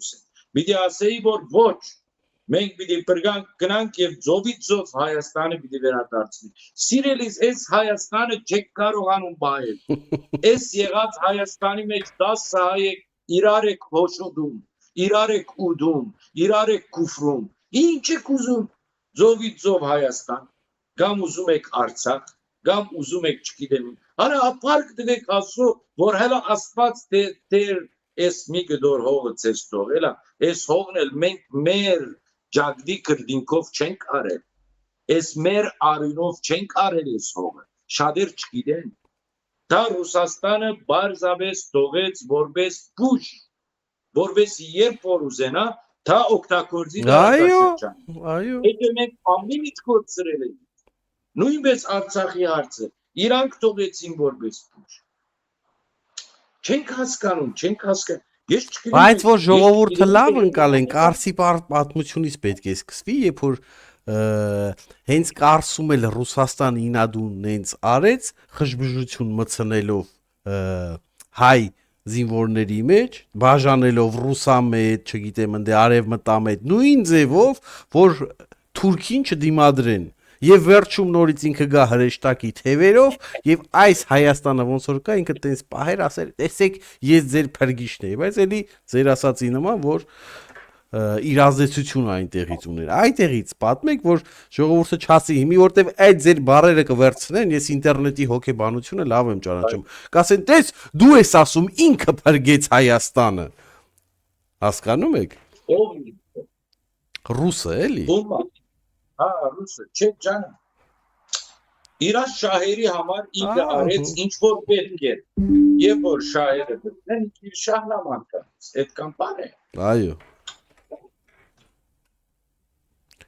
պիտի ասեի որ ոչ մենք պիտի գնանք եւ ծովից ծով Հայաստանը պիտի վերադարձնի սիրելիս այս Հայաստանը չեք կարողանում բայել այս եղած Հայաստանի մեջ 10 հայ իրար եք հոշոտում, իրար եք ուդում, իրար եք կուֆրում, ինչ եք ուզում, ծովից ծով Հայաստան, կամ ուզում եք Արցախ, կամ ուզում եք չգիտեմ, արա ապարկ դվեք ասո, որ հելա ասված դեր ես մի գդոր հողը ծես տողելա, ես հողն էլ մենք մեր ճագդի կրդինքով չենք արել, ես մեր արյունով չենք արել ես հողը, շատեր չգիտեն, դա Ռուսաստանը բարձավես տողեց որպես բուժ, որպես երբ որ ուզենա, դա օգտագործի դաշտաշրջան։ Այո։ Հետո մենք ամենից կորցրել ենք։ Նույնպես Արցախի հարցը, իրանք տողեցին որպես բուժ։ Չենք հասկանում։ Ես չգիտեմ։ Բայց որ ժողովուրդը լավ ընկալ են, Կարսի պատմությունից պետք է սկսվի, երբ որ հենց Կարսում էլ Ռուսաստան ինադուն հենց արեց խժբժություն մցնելով հայ զինվորների մեջ, բաժանելով ռուսամետ, չգիտեմ, ընդ արևմտամետ, նույն ձևով, որ թուրքին չդիմադրեն։ Եվ վերջում նորից ինքը գա հրեշտակի թևերով եւ այս Հայաստանը ոնց որ կա ինքը տենց պահեր ասել տեսեք ես ձեր փրկիչն եմ բայց էլի ձեր ասացի նման որ իրազդեցություն այնտեղից ուներ այդտեղից պատմեք որ ժողովուրդը չասի հիմի որտեվ այդ ձեր բարերը կվերցնեն ես ինտերնետի հոգեբանությունը լավ եմ ճանաչում կասեն տես դու ես ասում ինքը փրկեց Հայաստանը հասկանում եք ռուսը էլի Հա, ռուսը, չէ ջան։ Իրա շահերի համար ինքը արեց ինչ որ պետք է։ Եվ որ շահերը դեն իր շահնաման կա։ Այդքան բան է։ Այո։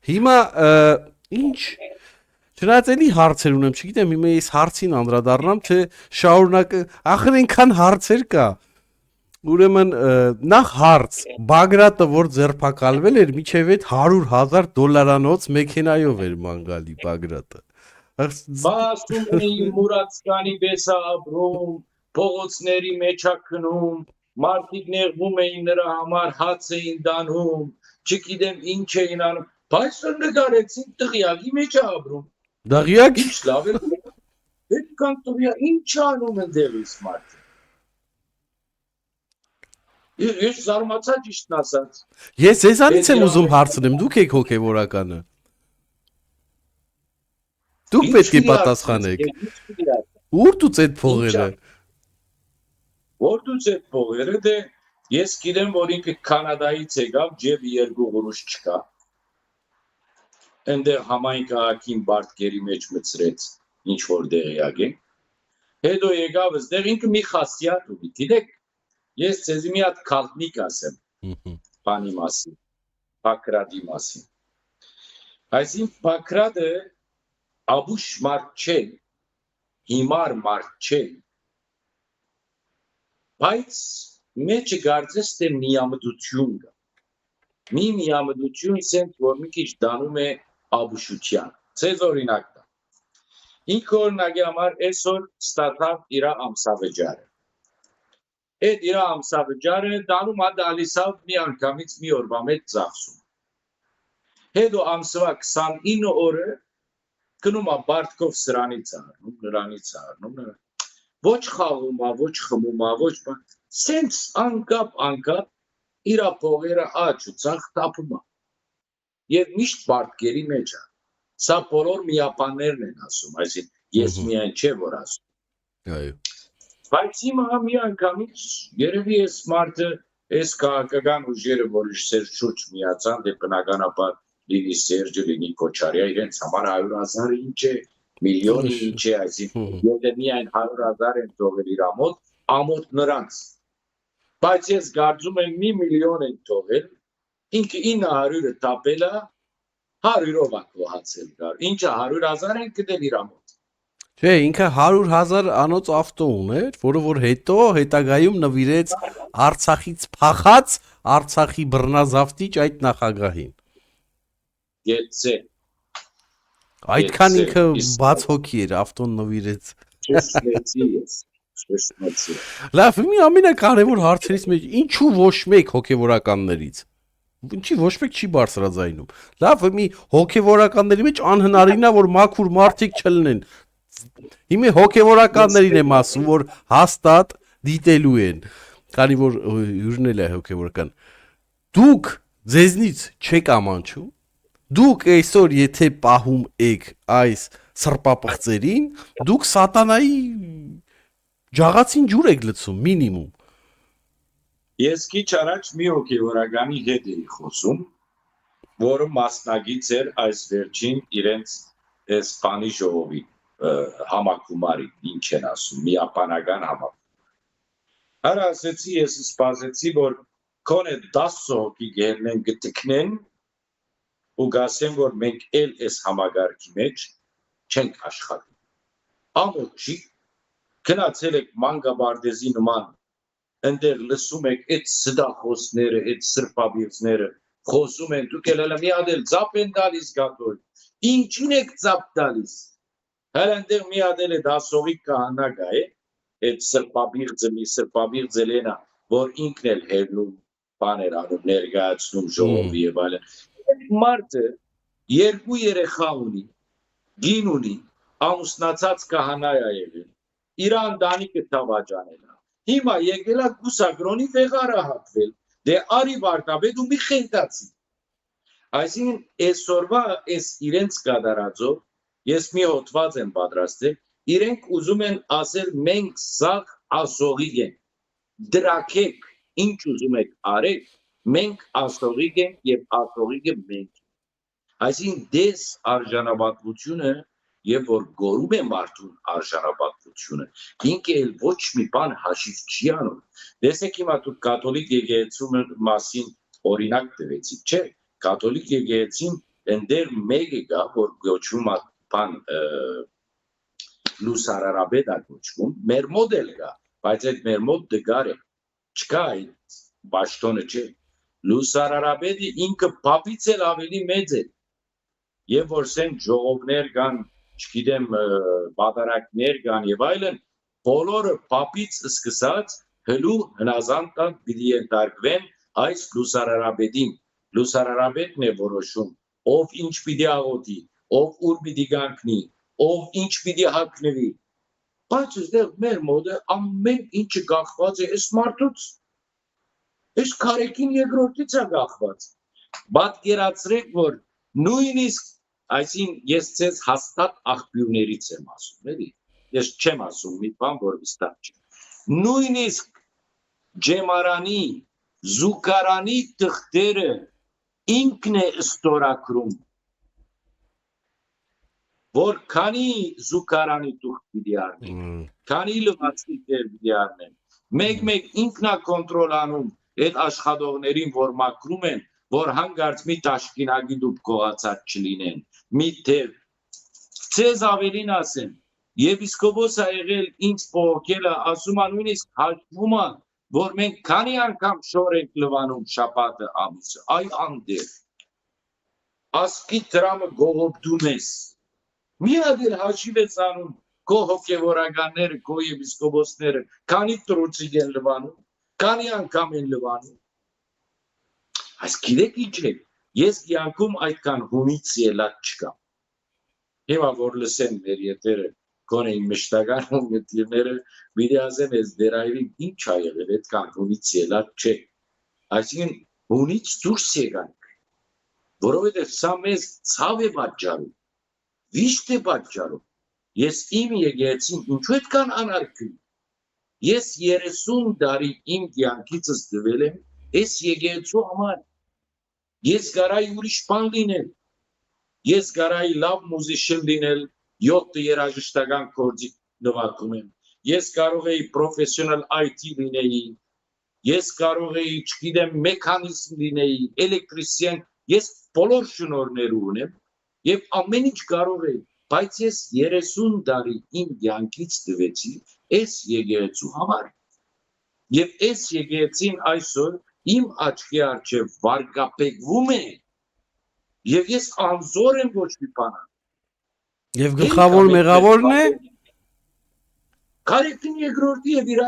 Հիմա ինչ չնայած էլի հարցեր ունեմ, չգիտեմ, հիմա ես հարցին անդրադառնամ, թե շարունակը, ախր այնքան հարցեր կա։ Ուրեմն նախ հարց Բագրատը որ ձերբակալվել էր միջև այդ $100,000 մեքենայով էր ման գալի Բագրատը Բասում էին Մուրացկանի բեսա ապրում փողոցների մեջ ակնում մարդիկ նեղվում էին նրա համար հաց էին դանում չգիտեմ ինչ էին անում բայց նկարեցին տղյակի մեջ ապրում դղյակ ինչ լավ է այդքան տղյակ ինչ անում են դերից մարդիկ Ես զարմացա ճիշտն ասած։ Ես ձեզանից եմ ուզում հարցնեմ, դուք եք հոգևորականը։ Դուք պետք է պատասխանեք։ Ուր դուց այդ փողերը։ Որ դուց այդ փողերը դե ես գիտեմ որ ինքը Կանադայից եկավ, ջեբ երկու գորուշ չկա։ Այնտեղ համայնքին բարտկերի մեջ մցրեց ինչ որ դեղյակ է։ Հետո եկավ այստեղ ինքը մի խասյատ ունի, գիտեք Ես ցեզի մի հատ քալտնիկ ասեմ բանի մասին, Բագրատի մասին։ Այսին Բագրատը աբուշ մարդ չէ, հիմար մարդ չէ, բայց մեջը կարծես թե միամտություն կա։ Մի միամտություն սենց որ մի քիչ դանում է աբուշության։ Ցեզ օրինակ տա։ Ինքը օրինակի համար այսօր ստացավ իր ամսավեճարը։ Այդ իր ամսավճարը դանում է դալիսավ մի անգամից մի օրվա մեջ ծախսում։ Հետո ամսվա 29 օրը գնում է Բարտկով սրանից առնում, նրանից առնում, ոչ խաղում է, ոչ խմում է, ոչ բան, սենց անկապ իր փողերը աճ ու ցախ տապում է։ Եվ միշտ Բարտկերի մեջ է։ Սա բոլոր միապաններն են ասում, այսինքն Ես միայն չէ որ ասում։ Այո։ Բայց հիմա մի անգամից երևի այս մարդը այս քաղաքական ուժերը որ իր շուրջ միացան դե բնականաբար լինի Սերջը լինի Քոչարյա իրենց համար 100,000 ինչ է միլիոնի ինչ է այսինքն եթե միայն 100,000 են թողել իր ամոթ նրանց բայց ես կարծում եմ 1 միլիոն են թողել ինքը 900-ը տապելա 100-ով ակվահացել գար ինչը 100,000 են գտել իր ամոթ Չէ, ինքը 100,000 անոց ավտո ուներ, որը որ հետո հետագայում նվիրեց Արցախից փախած Արցախի բռնազավթիչ այդ նախագահին։ Գեցե Այդքան ինքը բաց հոգի էր, ավտոն նվիրեց։ Շշմեցի ես շշմեցի Լավ, մի ամենակարևոր հարցերից մեջ ինչու ոչ մեկ հոգևորականներից Ինչի ոչ մեկ չի բարձրաձայնում։ Լավ, մի հոգևորականների մեջ անհնարին է որ մաքուր մարդիկ չլինեն։ Հիմա հոգևորականներին եմ ասում, որ հաստատ դիտելու են, քանի որ հյուրնել է հոգևորական։ Դուք ձեզնից չեք ամանչում։ Դուք այսօր եթե պահում եք այս սրպապղծերին, դուք սատանայի ջաղացին ջուր եք լցում մինիմում։ Ես քիչ առաջ մի հոգևորականի հետ էի խոսում, որը մասնագիծ էր այս վերջին իրենց այս բանի ժողովի համակումարի, ինչ են ասում, միապանական համակում։ Արա ասեցի, ես սպասեցի, որ քոնե 10 հոգի գերնեն գտքնեն ու գասեն, որ մենք էլ այս համագարկի մեջ չենք աշխատում։ Ամոթ չի, գնացել եք մանգաբարդեզի նման Ընդեր լսում եք այդ սդախոսները, այդ սրպաբիծները, խոսում են, դուք էլ մի հատ էլ ծապ են տալիս գատոյ, ինչին եք ծապ տալիս, հել ընդեղ մի հատ էլ է դասողի կահանա գա է, այդ սրպաբիղձը մի սրպաբիղձ էլ ենա, որ ինքն էլ հերնում, բաներ անում, ներգայացնում, ժողովի և այլն, այդ մարդը երկու երեխա ունի, գին ունի, ամուսնացած կահանա է եղել, իր ընտանիքը թավաճանել է, Հիմա եկել է կուսակրոնի վեղարը հատվել, դե արի վարտաբեդ ու մի խենտացի։ Այսինքն այսօրվա այս իրենց կատարածով, ես մի հոդված եմ պատրաստել, իրենք ուզում են ասել մենք սաղ ասողիկ ենք, դրակեք, ինչ ուզում եք արեք, մենք ասողիկ ենք և ասողիկը մենք ենք։ Այսինքն դես արժանապատվությունը Եվ որ գորում է մարդուն արժանապատվությունը, ինքը էլ ոչ մի բան հաշիվ չի անում։ Տեսեք հիմա դուք կաթոլիկ եկեղեցու մասին օրինակ տվեցիք, չէ՞։ Կաթոլիկ եկեղեցին ընդեր մեկը գա, որ գոչվում է բան լուսարարաբեդ է գոչվում, մեր մոտ էլ գա, բայց այդ մեր մոտ դգար է, չկա այդ բաշտոնը չէ։ Լուսարարաբեդը ինքը պապից էլ ավելի մեծ է։ Եվ որ սեն ժողովներ կան չգիտեմ բادرակներ կան եւ այլն բոլորը պապից սկսած հլու հնազանդան պիտի ենթարկվեն այս լուսարարաբեդին լուսարարաբեդն է որոշում ով ինչ պիտի աղոթի ով ուր պիտի կանգնի ով ինչ պիտի հագնվի բայց այստեղ մեր մոդը ամեն ինչը գախված է այս մարդուց այս քարեկին երկրորդից է գախված պատկերացրեք որ նույնիսկ Այսին ես ձեզ հաստատ աղբյուրներից եմ ասում, էլի, ես չեմ ասում մի բան, որ վստահ չէ։ Նույնիսկ ջեմարանի, զուգարանի տղտերը ինքն է ստորագրում, որ քանի զուգարանի տղտ պիտի արնեն, քանի լվացի տեր պիտի արնեն, մեկ ինքն է կոնտրոլ անում այդ աշխատողներին, որ մակրում են, որ հանգարց մի տաշկինագի դուք կողացած չլինեն, մի թև, ձեզ ավելին ասեմ, եպիսկոպոս է եղել ինձ պողոքել է, ասում է նույնիսկ հաշվում է, որ մենք քանի անգամ շոր ենք լվանում շապատը ամիսը, այ անդեր, ասկի դրամը գողոպտում ես, մի հատ էլ հաշիվ ես անում, քո հոգևորականները, քո եպիսկոպոսները, քանի տրուցիկ են լվանում, քանի անգամ են լվանում, Այս գիտեք ինչ է, ես կյանքում այդքան հունից ելած չկամ։ Հիմա որ լսեն մեր ետերը, կոնե իմ մշտական ունգետիրները, միրի ասեն ես դերայրին ինչ ա եղել, այդքան հունից ելած չէ։ Այսինքն հունից դուրս եկանք, որովհետև սա մեզ ցավ է պատճառում, վիշտ է պատճառում։ Ես իմ եկեղեցին ինչու այդքան անարգում։ Ես 30 տարի իմ կյանքիցս տվել եմ այս եկեղեցու համար։ Ես կարայի ուրիշ բան լինել։ Ես կարայի լավ մուզիշին լինել, 7 երաժշտական գործի նվագում եմ։ Ես կարող էի պրոֆեսիոնալ IT լինեի։ Ես կարող էի, չգիտեմ, մեխանիստ լինեի, էլեկտրիսիան։ Ես բոլոր շնորհներ ունեմ եւ ամեն ինչ կարող էի, բայց ես 30 տարի իմ կյանքից տվեցի այս եկեղեցու համար։ Եվ այս եկեղեցին այսօր իմ աչքի առջև վարկապեկվում է եւ ես անզոր եմ ոչ մի բան։ Եվ գլխավոր մեղավորն է Կարեկին երկրորդի եւ իր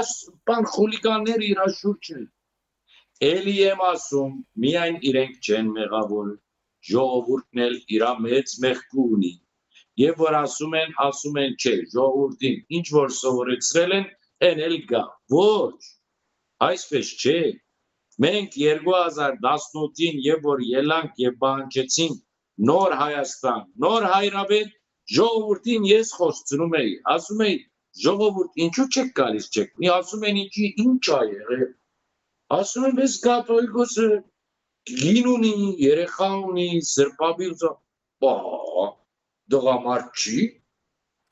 բան խուլիգանները իր շուրջը։ Էլի եմ ասում, միայն իրենք չեն մեղավոր, ժողովուրդն էլ իր մեծ մեղք ունի։ Եվ որ ասում են, չէ, ժողովրդին ինչ որ սովորեցրել են, այն էլ գա։ Ոչ, այսպես չէ։ Մենք 2018-ին եւ որ ելանք եւ բանջեցին նոր Հայաստան, նոր հայրապետ, ժողովրդին ես խոսցնում էի, ասում էի, ժողովուրդ ինչու չեք գալիս չեք։ Մի ասում են ինչ ա եղել։ Ասում եմ ես կաթոլիկոսը գին ունի, երեխա ունի, սրբաբիլձա, դղամարդ չի։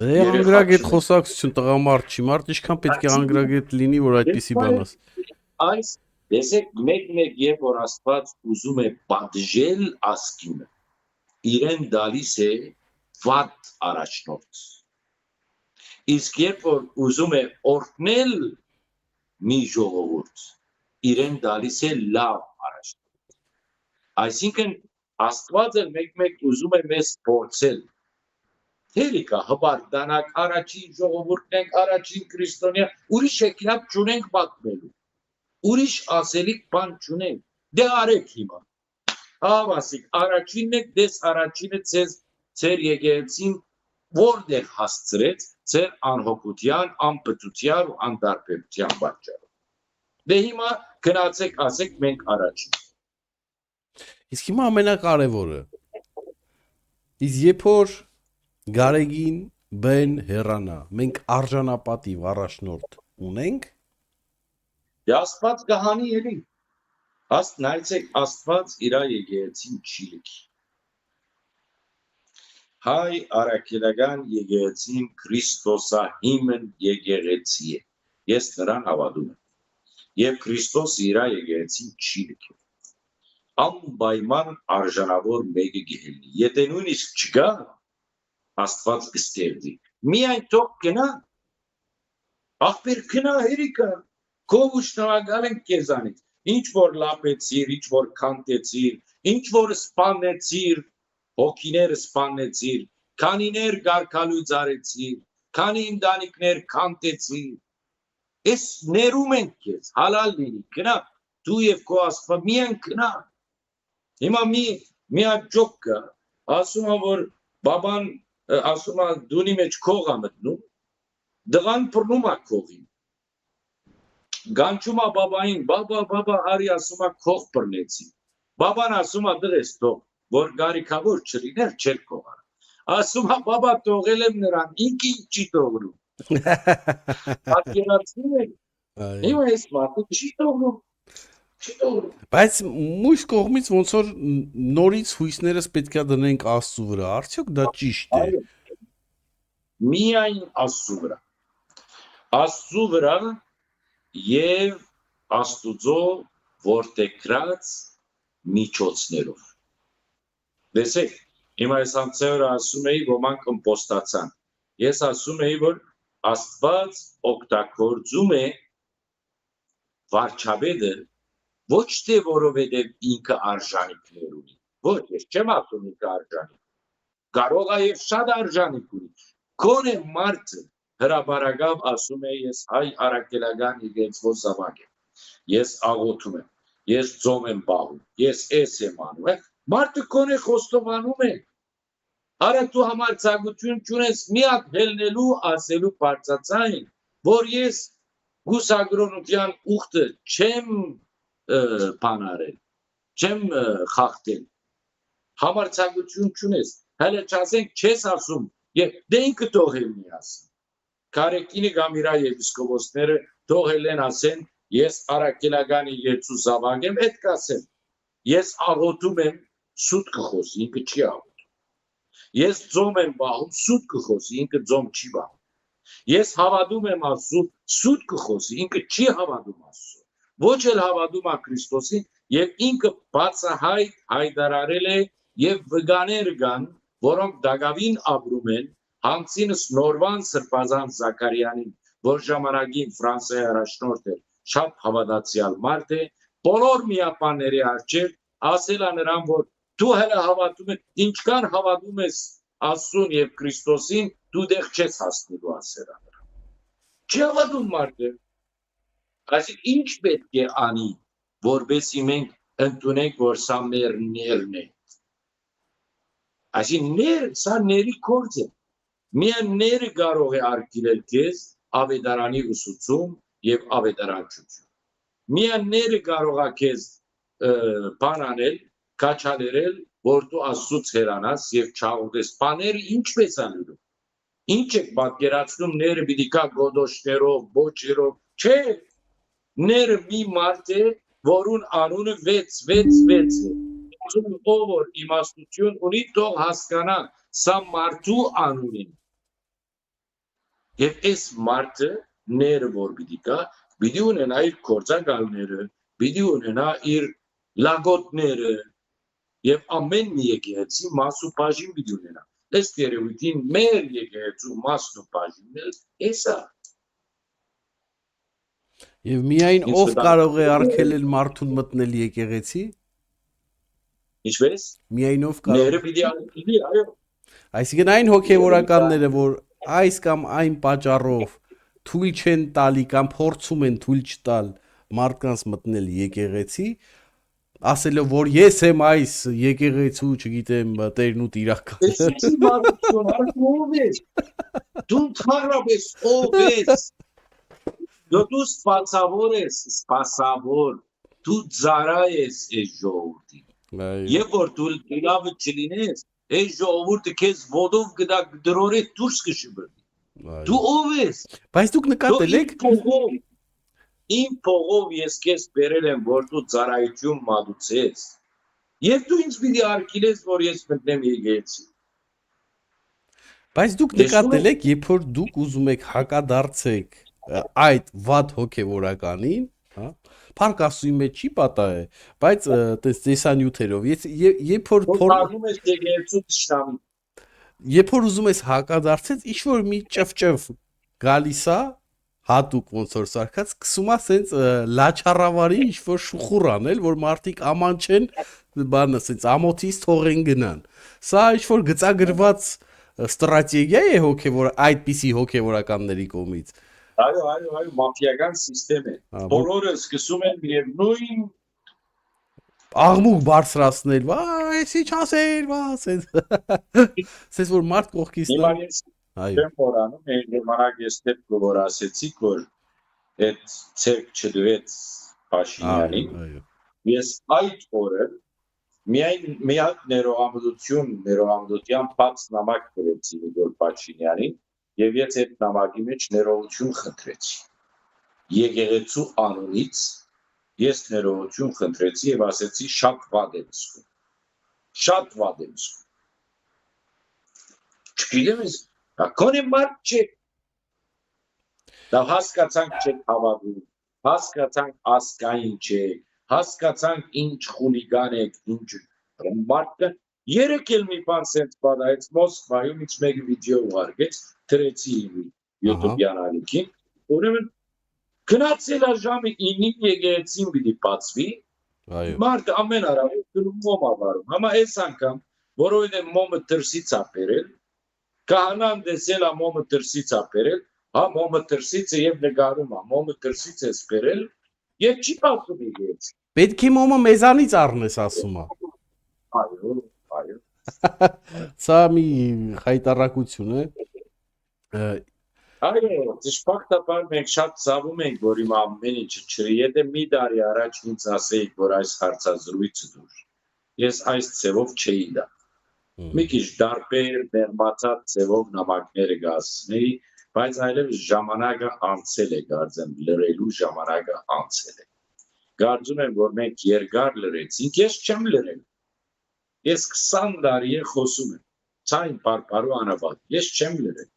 անգրագետ խոսակցություն տղամարդ չի, մարդ ինչքան պետք է անգրագետ լինի, որ այդպիսի բան ասի։ Այս դեսեք մեկ եւ որ Աստված ուզում է պատժել ասկինը, իրեն դալիս է վատ առաջնորդ։ Իսկ երբ որ ուզում է օրհնել մի ժողովուրդ, իրեն դալիս է լավ առաջնորդ։ Այսինքն Աստվածը մեկ ուզում է մեզ փորձել։ Թերիկա հբարդանակ առաջին ժողովուրդն ենք, առաջին քրիստոնյա, ուրիշ եկնապ չունենք պատմելու։ Ուրիշ ասելիք բան չունենք։ Դե արեք հիմա։ Հավասիկ, առաջինն եք, դες առաջինը ձեր եկեղեցին որտեղ հասցրեց ձեր անհոգության, անպտության ու անդարբերության պատճառով։ Դե հիմա գնացեք, ասեք մենք առաջին։ Իսկ հիմա ամենակարևորը։ Իսկ երբ որ Գարեգին բեն հեռանա, մենք արժանապատիվ առաջնորդ ունենք։ Աստված կհանի էլի։ Նայեցեք, Աստված իր եկեղեցին չի լքի։ Հայ առաքելական եկեղեցին Քրիստոսահիմն եկեղեցի է։ Ես նրան հավատում եմ։ Եվ Քրիստոսը իր եկեղեցին չի լքել։ Անպայման արժանավոր մեկը գելնի։ Եթե նույնիսկ չգա, Աստված կստեղծի։ Միայն թող գնա։ Ախպեր գնա հերիկա։ Քով շնորհակալ ենք քեզանից։ Ինչ որ լապեցիր, ինչ որ քանտեցիր, ինչ որ սպանեցիր, հոգիները սպանեցիր, քանիներ գարկալույց արեցիր, քանի ընտանիքներ քանտեցիր։ Էս ներում ենք քեզ, հալալ լինի, գնա, դու եւ քո Աստված միայն գնա։ Հիմա մի աջոկ կա, ասում է որ բաբան ասում է դունի մեջ քող է մտնում, դղան բռնում է քողին։ Գանչում է բաբային, բաբա, արի ասում է քող բռնեցի։ Բաբան ասում է դրես թող, որ գարիքավոր չլիներ, չեր քողար։ Ասում է բաբա թողել եմ նրան, ինքի չի թողնում։ Պատկերացնում եք։ Հիմա այս մարդը չի թողնում։ Բայց մյուս կողմից ոնց որ նորից հույսներս պետքա դնենք Աստծու վրա, արդյոք դա ճիշտ է։ Միայն Աստծու վրա։ Աստծու վրա եւ Աստուծո որդեգրած միջոցներով։ Տեսեք, հիմա ես անցյալը ասում էի, ոմանք ըմպոստացան։ Ես ասում էի, որ Աստված օգտագործում է վարչապետը ոչ թե որովհետև ինքը արժանիքներ ունի։ Ոչ, ես չեմ ասում ինքը արժանիք։ Կարող է եւ շատ արժանիք ունի։ Քոնե մարդը հրաբարակավ ասում է ես հայ առաքելական եկեղեցու զավակ եմ։ Ես աղոթում եմ, ես ծով եմ պահում, ես եմ անում։ Մարդը քոնե խոստովանում է։ Արա դու համարձակություն չունես մի հատ ելնելու ասելու բարձրացային, որ ես գուսագրոնության ուխտը չեմ բանարել, չեմ խախտել։ Համարձակություն չունես, հələ չասենք չես ասում Եվ դե ինքը թողել մի ասեն։ Կարեկինը կամ իր եպիսկոպոսները թողել են ասեն, ես արաքելականի երկու զավակ եմ, այդ կասեմ։ Ես աղոթում եմ սուտ կխոսի, ինքը չի աղոթում։ Ես ձոմ եմ բահում, սուտ կխոսի, ինքը ձոմ չի բահում։ Ես հավատում եմ Աստծուն, սուտ կխոսի, ինքը չի հավատում Աստծուն։ Ոչ էլ հավատում է Քրիստոսին, եւ ինքը բացահայտ հայտարարել է եւ վգաներ կան, որոնք դակավին ապրում են, հանցինս նորվան սրբազան Զաքարյանին, որ ժամանակին Ֆրանսիայի առաջնորդ էր, շատ հավատացյալ մարդ է, բոլոր միապանների առջև ասել է նրան, որ դու հələ հավատում ես, ինչքան հավատում ես Աստծուն եւ Քրիստոսին, դու դեռ չես հասնելու ասել է նրան։ Չի հավատում մարդը։ Այսինքն ինչ պետք է անի, որպեսզի մենք ընդունենք, որ սա մեր ներն է։ Այսինքն սա ների գործ է։ Միայն ները կարող է արգելել քեզ ավետարանի ուսուցում եւ ավետարանչություն։ Միայն ները կարող է քեզ բան անել, քաչալերել, որ դու Աստծուց հեռանաս եւ չաղոթես։ Բաները ինչպես անելու։ Ինչ է պատկերացնում ները պիտի կա գոդոշներով, ոչերով, չէ։ Ները մի մարդ է, որուն անունը 666 է։ Ով որ իմաստություն ունի, թող հասկանա, սա մարդու անուն է։ Եվ այս մարդը ները որ պիտի կա, պիտի ունենա իր գործակալները, պիտի ունենա իր լագոտները եւ ամեն մի եկեղեցի մաս ու բաժին պիտի ունենա։ Ըստ երևույթին մեր եկեղեցու մասն ու բաժինը էսա։ Եվ միայն ով կարող է արգելել մարդուն մտնել եկեղեցի։ Ինչպես։ Միայն ով կարող։ Ները պիտի արգելի, այո։ Այսինքն այն հոգևորականները, որ այս կամ այն պատճառով թույլ չեն տալի կամ փորձում են թույլ չտալ մարդկանց մտնել եկեղեցի, ասելով որ ես եմ այս եկեղեցու, չգիտեմ, տերն ու տիրակալը։ Էսի մարդուն ով ես։ Դու թարաբես ով ես։ Դու սպասավոր ես, սպասավոր։ Դու ծառա ես այս ժողովրդին։ Եվ որ դու լավը չլինես, այս ժողովուրդը քեզ ոտով գդա դրորի դուրս կշբրդի։ Դու ով ես։ Բայց դուք նկատել եք Իմ փողով ես քեզ բերել եմ, որ դու ծառայություն մատուցես։ Եվ դու ինձ պիտի արգելես, որ ես մտնեմ եկեղեցի։ Բայց դուք նկատել եք, երբ որ դուք ուզում եք հակադարձեք այդ վատ հոգևորականին, հա, Փառք Աստծուի մեջ չի պատահ է, բայց տեսանյութերով, երբ որ փորձում ես եկեղեցու ճշտամի։ Երբ որ ուզում ես հակադարձես, ինչ որ մի ճվճվ գալիս է հատուկ ոնց որ սարքած, սկսում է սենց լաչառավարի ինչ որ շուխուր անել, որ մարդիկ աման չեն, բանը սենց ամոթից թողեն գնան։ Սա ինչ որ գծագրված ստրատեգիա է հոգևոր այդպիսի հոգևորականների կողմից։ Այո, մաֆիական համակարգ է։ Բոլորը սկսում են միևնույն աղմուկ բարձրացնել, այսի չասեր, սենց որ մարդ կողքից Չեմ խորանում, մեր ժամանակ ես դեպք որ ասեցիք, որ այդ ցերկ չդվեց Փաշինյանին, ես այդ օրը միայն մի հատ ներողամտության բաց նամակ գրեցի Նիկոլ Փաշինյանին եւ ես այդ նամակի մեջ ներողություն խնդրեցի։ Եկեղեցու անունից ես ներողություն խնդրեցի եւ ասեցի շատ վատ եմ զգում։ Շատ վատ եմ զգում։ Չգիտեմ ես Կոնե մարդ չէ։ Դա հասկացանք չեք հավատում, հասկացանք ասկային չէ, հասկացանք ինչ խուլիգան եք, ինչ մարդը, երեք էլ մի բան սենց պատահեց Մոսկվայում ինչ մեկ վիդեո ուղարկեց, թրեցի YouTube-յան ալիքին, ուրեմն գնացել է ժամը 9-ին եկեղեցին պիտի բացվի, մարդը ամեն առավոտ գնում մոմ ավարում, համա այս անգամ, որովհետև մոմը դրսից է բերել, Քահանան դեսել է մոմը դրսից է բերել, հա մոմը դրսից է եւ նկարում է, մոմը դրսից է բերել եւ չի պատում եկեց։ Պետք է մոմը մեզանից առնես, ասում է։ Այո։ Սա մի հայտարարություն է։ Այո, դժբախտաբար մենք շատ ցավում ենք, որ իմ ամեն ինչը չրի, եթե մի տարի առաջ ինձ ասեիք, որ այս հարցազրույցը դուր, ես այս ցևով չէի դա։ Մի քիչ դարբեր մեղմացած ձևով նամակները գասնի, բայց այլևս ժամանակը անցել է, կարծեմ, լրելու ժամանակը անցել է։ Կարծում եմ, որ մենք երկար լրեցինք, ես չեմ լրել։ Ես 20 տարի է խոսում եմ, ցայն պարպարու անաբար, ես չեմ լրել։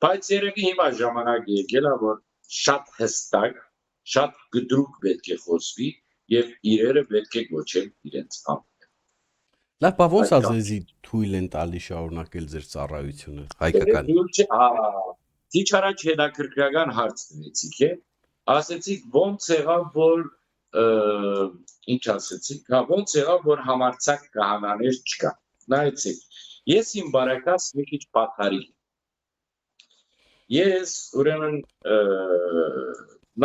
Բայց երևի հիմա ժամանակը եկել է, որ շատ հստակ, շատ գդրուկ պետք է խոսվի եւ իրերը պետք է գոչել իրենց անունը։ Լավ, բա ոնց ազեզի թույլ են տալի շարունակել ձեր ծառայությունը հայկական։ Քիչ առաջ հետաքրքրական հարց տվեցիք, է։ Ասեցիք ոնց եղավ, որ ինչ ասեցիք, հա ոնց եղավ, որ համարցակ կահանաներ չկա։ Նայեցեք, ես իմ բարեկաց մի քիչ պատահարի։ Ես ուրեմն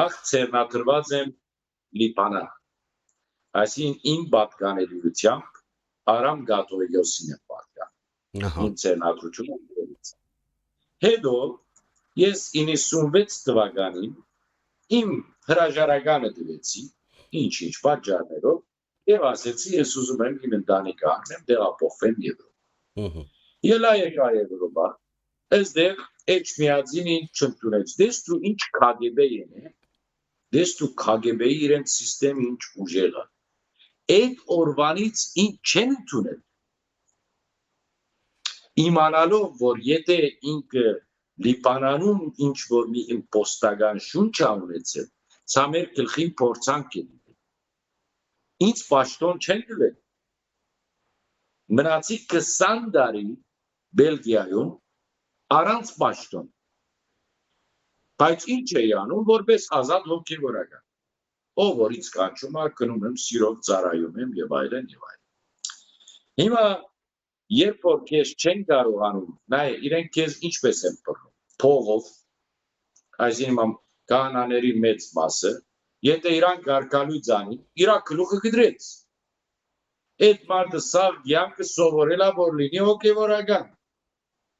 նախ ցերնադրված եմ Լիբանան։ Այսինքն իմ պատկանելիությամբ Արամ Գատոյոսին եմ պատկան։ Իմ ցերնադրությունը։ Հետո ես 96 թվականին իմ հրաժարականը տվեցի, ինչ պատճառներով, եւ ասեցի ես ուզում եմ իմ ընտանիքը անեմ տեղափոխվեմ Եվրոպա։ Ելա եկա Եվրոպա, այստեղ Էջմիածին ինձ չընդունեց, դες դու ինչ KGB-ն է, դες դու KGB-ի իրենց սիստեմը ինչ ուժեղ է։ Այդ օրվանից ինձ չեն ընդունել։ Իմանալով, որ եթե ինքը Լիբանանում ինչ որ մի իմպոստական շունչ ա ունեցել, սա մեր գլխին փորձանք է լինել։ Ինձ պաշտոն չեն տվել։ Մնացի 20 տարի Բելգիայում առանց պաշտոն։ Բայց ինչ էի անում, որպես ազատ հոգևորական։ Ով որ ինձ կանչում է, գնում եմ, սիրով ծառայում եմ եւ այլն եւ այլն։ Հիմա երբ որ քեզ չեն կարողանում, նայ իրենք քեզ ինչպես են բռնում, փողով, այսինքն կանաների մեծ մասը, եթե իրան գարկալույց անի, իրա գլուխը գդրեց։ Այդ մարդը սաղ յանքը սովորել է, որ լինի հոգևորական։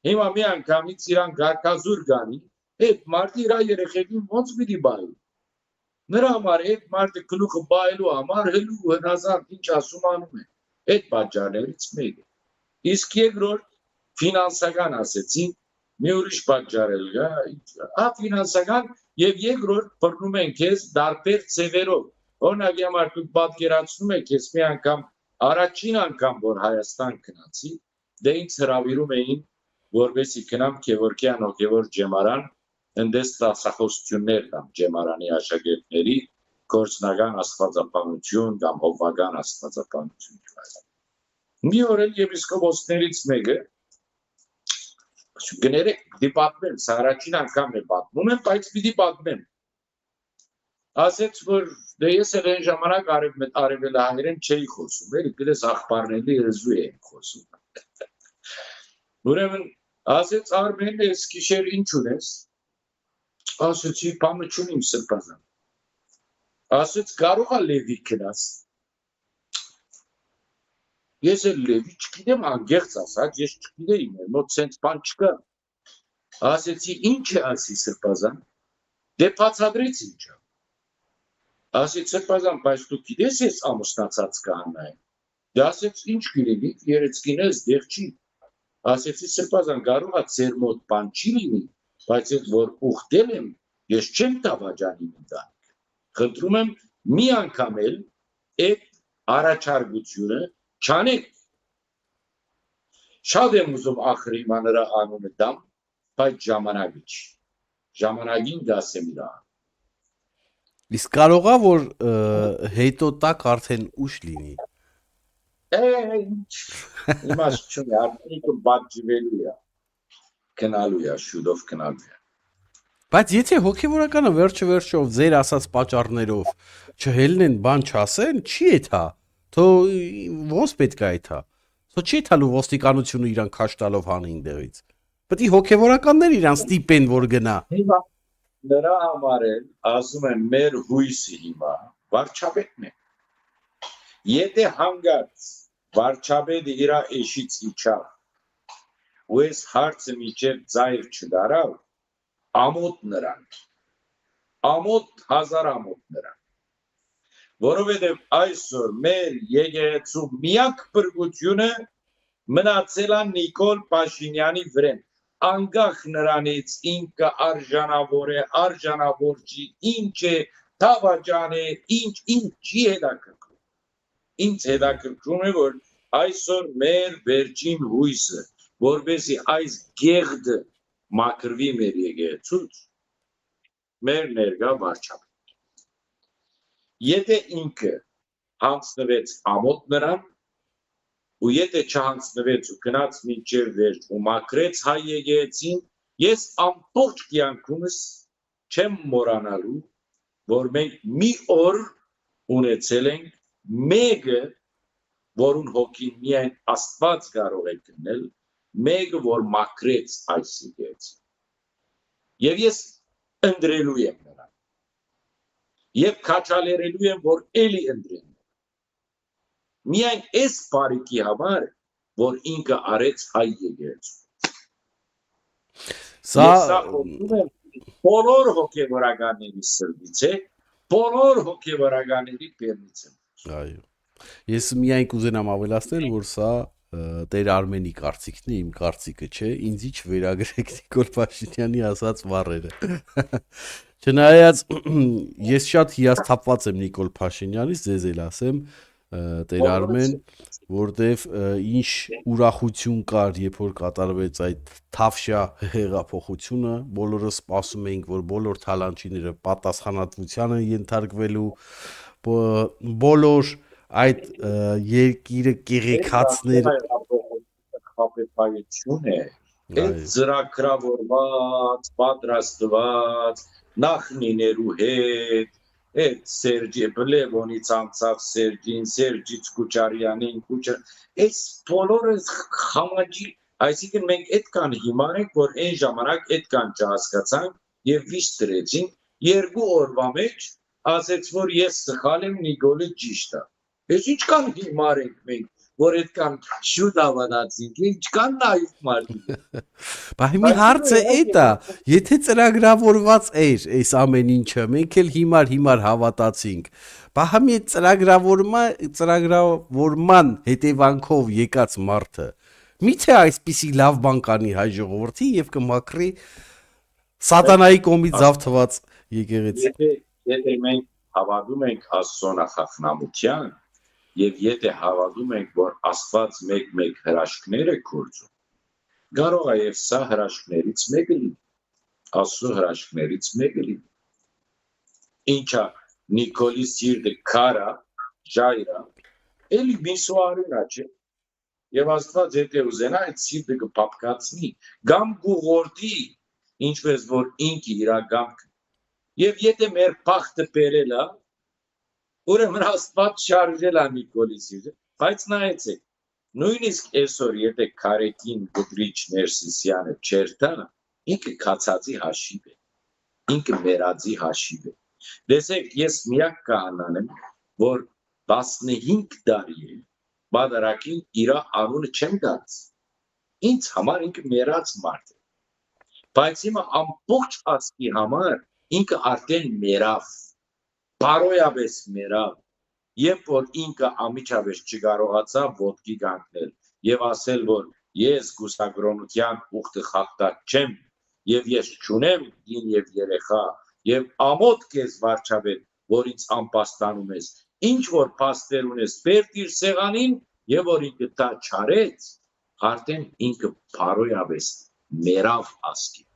Հիմա մի անգամից իրան գարկազուր գանի, այդ մարդը իրա երեխեքին ոնց պիտի բայի։ Նրա համար այդ մարդը գլուխը բայելու համար հելու հնազանդ ինչ ասում անում է։ Այդ պատճառներից մեկը։ Իսկ երկրորդ ֆինանսական ասեցին, մի ուրիշ պատճառ էլ կա, հա ֆինանսական եւ երկրորդ բռնում են քեզ դարբեր ձևերով։ Օրինակ համար դուք պատկերացնում եք, ես մի անգամ առաջին անգամ որ Հայաստան գնացի, դե ինձ հրավիրում էին, որովհետեւ գնամ Գևորգյան հոգևոր ջեմարան, ընդես տասախոսություններ կամ ջեմարանի աշակերտների գործնական աստվածապանություն կամ հովվական աստվածապանություն։ Մի օր էլ եպիսկոպոսներից մեկը գներեք պիտի պատմեմ, սա առաջին անգամն է պատմում եմ, բայց պիտի պատմեմ։ Ասեց, որ դե ես էլ այն ժամանակ արևելահայերեն չէի խոսում, էլի գլես աղբարների լեզու էի խոսում։ Ուրեմն ասեց Արմեն, ես գիշեր ինչ ունես։ Ասեցի, բանը չունիմ սրբազան։ Ասեց, կարող է Լևի գնաս։ Ես էլ Լևի չգիտեմ, անգեղծ ասած, ես չգիտեի, մոտ սենց բան չկա։ Ասեցի, ինչ է ասի սրբազան։ Դե բացատրեց ինչա։ Ասեց սրբազան, բայց դու գիտես ես ամուսնացած կահանա եմ։ Դե ասեց, ինչ գիտի, երեցկին ես դեղ չի։ Ասեցի սրբազան, կարող է ձեր մոտ բան չի լինի, բայց ես որ ուխտել եմ, ես չեմ տավաճանի ընտանիք։ Խնդրում եմ մի անգամ էլ այդ առաջարկությունը չանեք։ Շատ եմ ուզում ախր հիմա նրա անունը դամ, բայց ժամանակը չի։ Ժամանակին դասեմ իրա։ Իսկ կարողա որ հետո տակ արդեն ուշ լինի։ Իմաստ չունի, արդյունքը բաժվելու է, կնալու է, շուտով կնալու է։ Բայց եթե հոգևորականը վերջով ձեր ասած պատճառներով չհելնեն, բան չասեն, չի էթա, թո ոնց պետք է էթա։ Թո չի թալու ոստիկանությունը իրան քաշ տալով հանին դեղից։ Պետք է հոգևորականներ իրան ստիպեն, որ գնա։ Նրա համար էլ ասում եմ մեր հույսի հիմա վարչապետն է։ Եթե հանգած վարչապետը իր էշից իջավ ու այս հարցը միջև ծայր չդարավ, ամոթ նրան, ամոթ հազար ամոթ նրան, որովհետև այսօր մեր եկեղեցու միակ բրգությունը մնացել է Նիկոլ Փաշինյանի վրան անկախ նրանից ինքը արժանավոր է արժանավոր չի ինչ է թավաճան է ինչ չի հետաքրքրում ինձ հետաքրքրում է որ այսօր մեր վերջին հույսը որպեսզի այս գեղձը մաքրվի մեր եկեղեցուց մեր ներկա վարչապետը եթե ինքը հանձնվեց ամոթ նրան ու եթե չհանձնվեց ու գնաց մինչև վերջ ու մաքրեց հայ եկեղեցին ես ամբողջ կյանքումս չեմ մոռանալու որ մենք մի օր ունեցել ենք մեկը որուն հոգին միայն Աստված կարող է գնել մեկը որ մաքրեց այս եկեղեցին եւ ես ընդրելու եմ նրան եւ քաչալերելու եմ որ էլի ընդրեմ միայն այս բարիկի համար որ ինքը արեց հայ եկեղեցու Սա բոլոր հոգևորականների սրտից է բոլոր հոգևորականների բերնից է այո ես միայն կուզենամ ավելացնել որ սա Տեր Արմենի կարծիքն է իմ կարծիքը չէ ինձի չվերագրեք Նիկոլ Փաշինյանի ասած բառերը չնայած ես շատ հիասթափված եմ Նիկոլ Փաշինյանից ձեզ էլ ասեմ Տեր Արմեն որտեվ ինչ ուրախություն կար երբ որ կատարվեց այդ թավշյա հեղափոխությունը բոլորը սպասում էինք որ բոլոր թալանչիները պատասխանատվությանը ենթարկվելու բոլոր այդ երկիրը կեղեքածներ խապեփայություն է այդ ծրագրավորված պատրաստված նախնիներու հետ այդ Սերժի Բլևոնից անցավ Սերժից Քուչարյանին այս բոլորը խամաճի այսինքն մենք այդքան հիմար ենք որ այն ժամանակ այդքան չհասկացանք եւ վիշտ դրեցինք երկու օրվա մեջ ասեց որ ես սխալ եմ Նիկոլը ճիշտ է ես ինչքան հիմար ենք մենք որ այդքան շուտ ավանացինք ինչքան նայվ մարդիկ Բայց մի հարցը էտա եթե ծրագրավորված էր այս ամեն ինչը մենք էլ հիմար հավատացինք բայց համի ծրագրավորման հետևանքով եկած մարդը միթե այսպիսի լավ բան կանի հայ ժողովրդի եւ կմաքրի սատանայի կողմից զավթված եկեղեցի եթե մենք հավատում ենք Աստծո նախախնամության եւ եթե հավատում ենք որ Աստված մեկ հրաշքներ է գործում կարող է եւ սա հրաշքներից մեկը լինի Աստծո հրաշքներից մեկը լինի ինչա Նիկոլի սիրտը քարա ժայրա էլի միսուարինա չէ եւ Աստված եթե ուզենա այդ սիրտը կփապկացնի գամ գուղորդի ինչպես որ ինքը իրականք եւ եթե մեր փախտը բերել է ուրեմն Աստված շարժել է Նիկոլի սիրտը բայց նայեցեք նույնիսկ այսօր եթե Քարեկին Գդրիչ Ներսիսյանը չերտա ինքը քացածի հաշիվ է ինքը մերածի հաշիվ է դեսեք ես միակ կահանան եմ որ 15 տարի է բادرակին իր անունը չեմ դարձ ինձ համար ինքը մերած մարդ է բայց հիմա ամբողջ ազգի համար ինքը արդեն մերավ բարոյաբես մերավ երբ որ ինքը ամիջավես չկարողացավ ոտքի կանգնել եւ ասել որ ես գուսագրոնության ուխտը խախտած չեմ եւ ես չունեմ դին եւ երեխա եւ ամոթ քեզ վարչապետ որ ինձ անպաստանում ես ինչ որ փաստեր ունես բերտիր սեղանին եւ որ ինքը դա չարեց արդեն ինքը բարոյաբես մերավ ասկի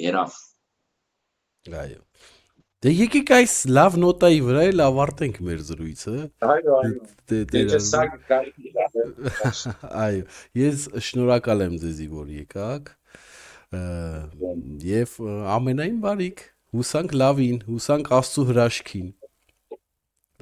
մերավ այո Դե եկեք այս լավ նոտայի վրա էլ ավարտենք մեր զրույցը։ Այո, ես շնորհակալ եմ ձեզի, որ եկաք։ Եվ ամենայն բարիք, հուսանք լավին, հուսանք Աստծո հրաշքին։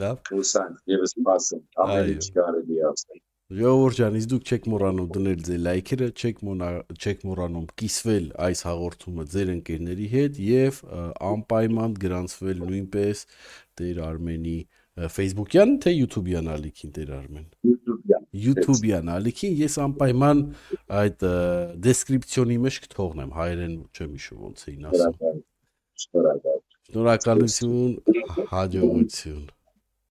Լավ։ Հուսանք, ես սպասում, ամեն ինչ կարելի ասել։ Ժողովուրդ ջան, իսկ դուք չեք մոռանում դնել ձեր լայքերը, չեք մոռանում կիսվել այս հաղորդումը ձեր ընկերների հետ եւ անպայման գրանցվել նույնպես Տեր Արմենի Facebook-յան թե YouTube-յան ալիքին Տեր Արմեն։ YouTube-յան ալիքին ես անպայման այդ դեսկրիպցիոնի մեջ կթողնեմ, հայերեն չեմ հիշում ոնց էին ասում։ Շնորհակալություն, հաջողություն։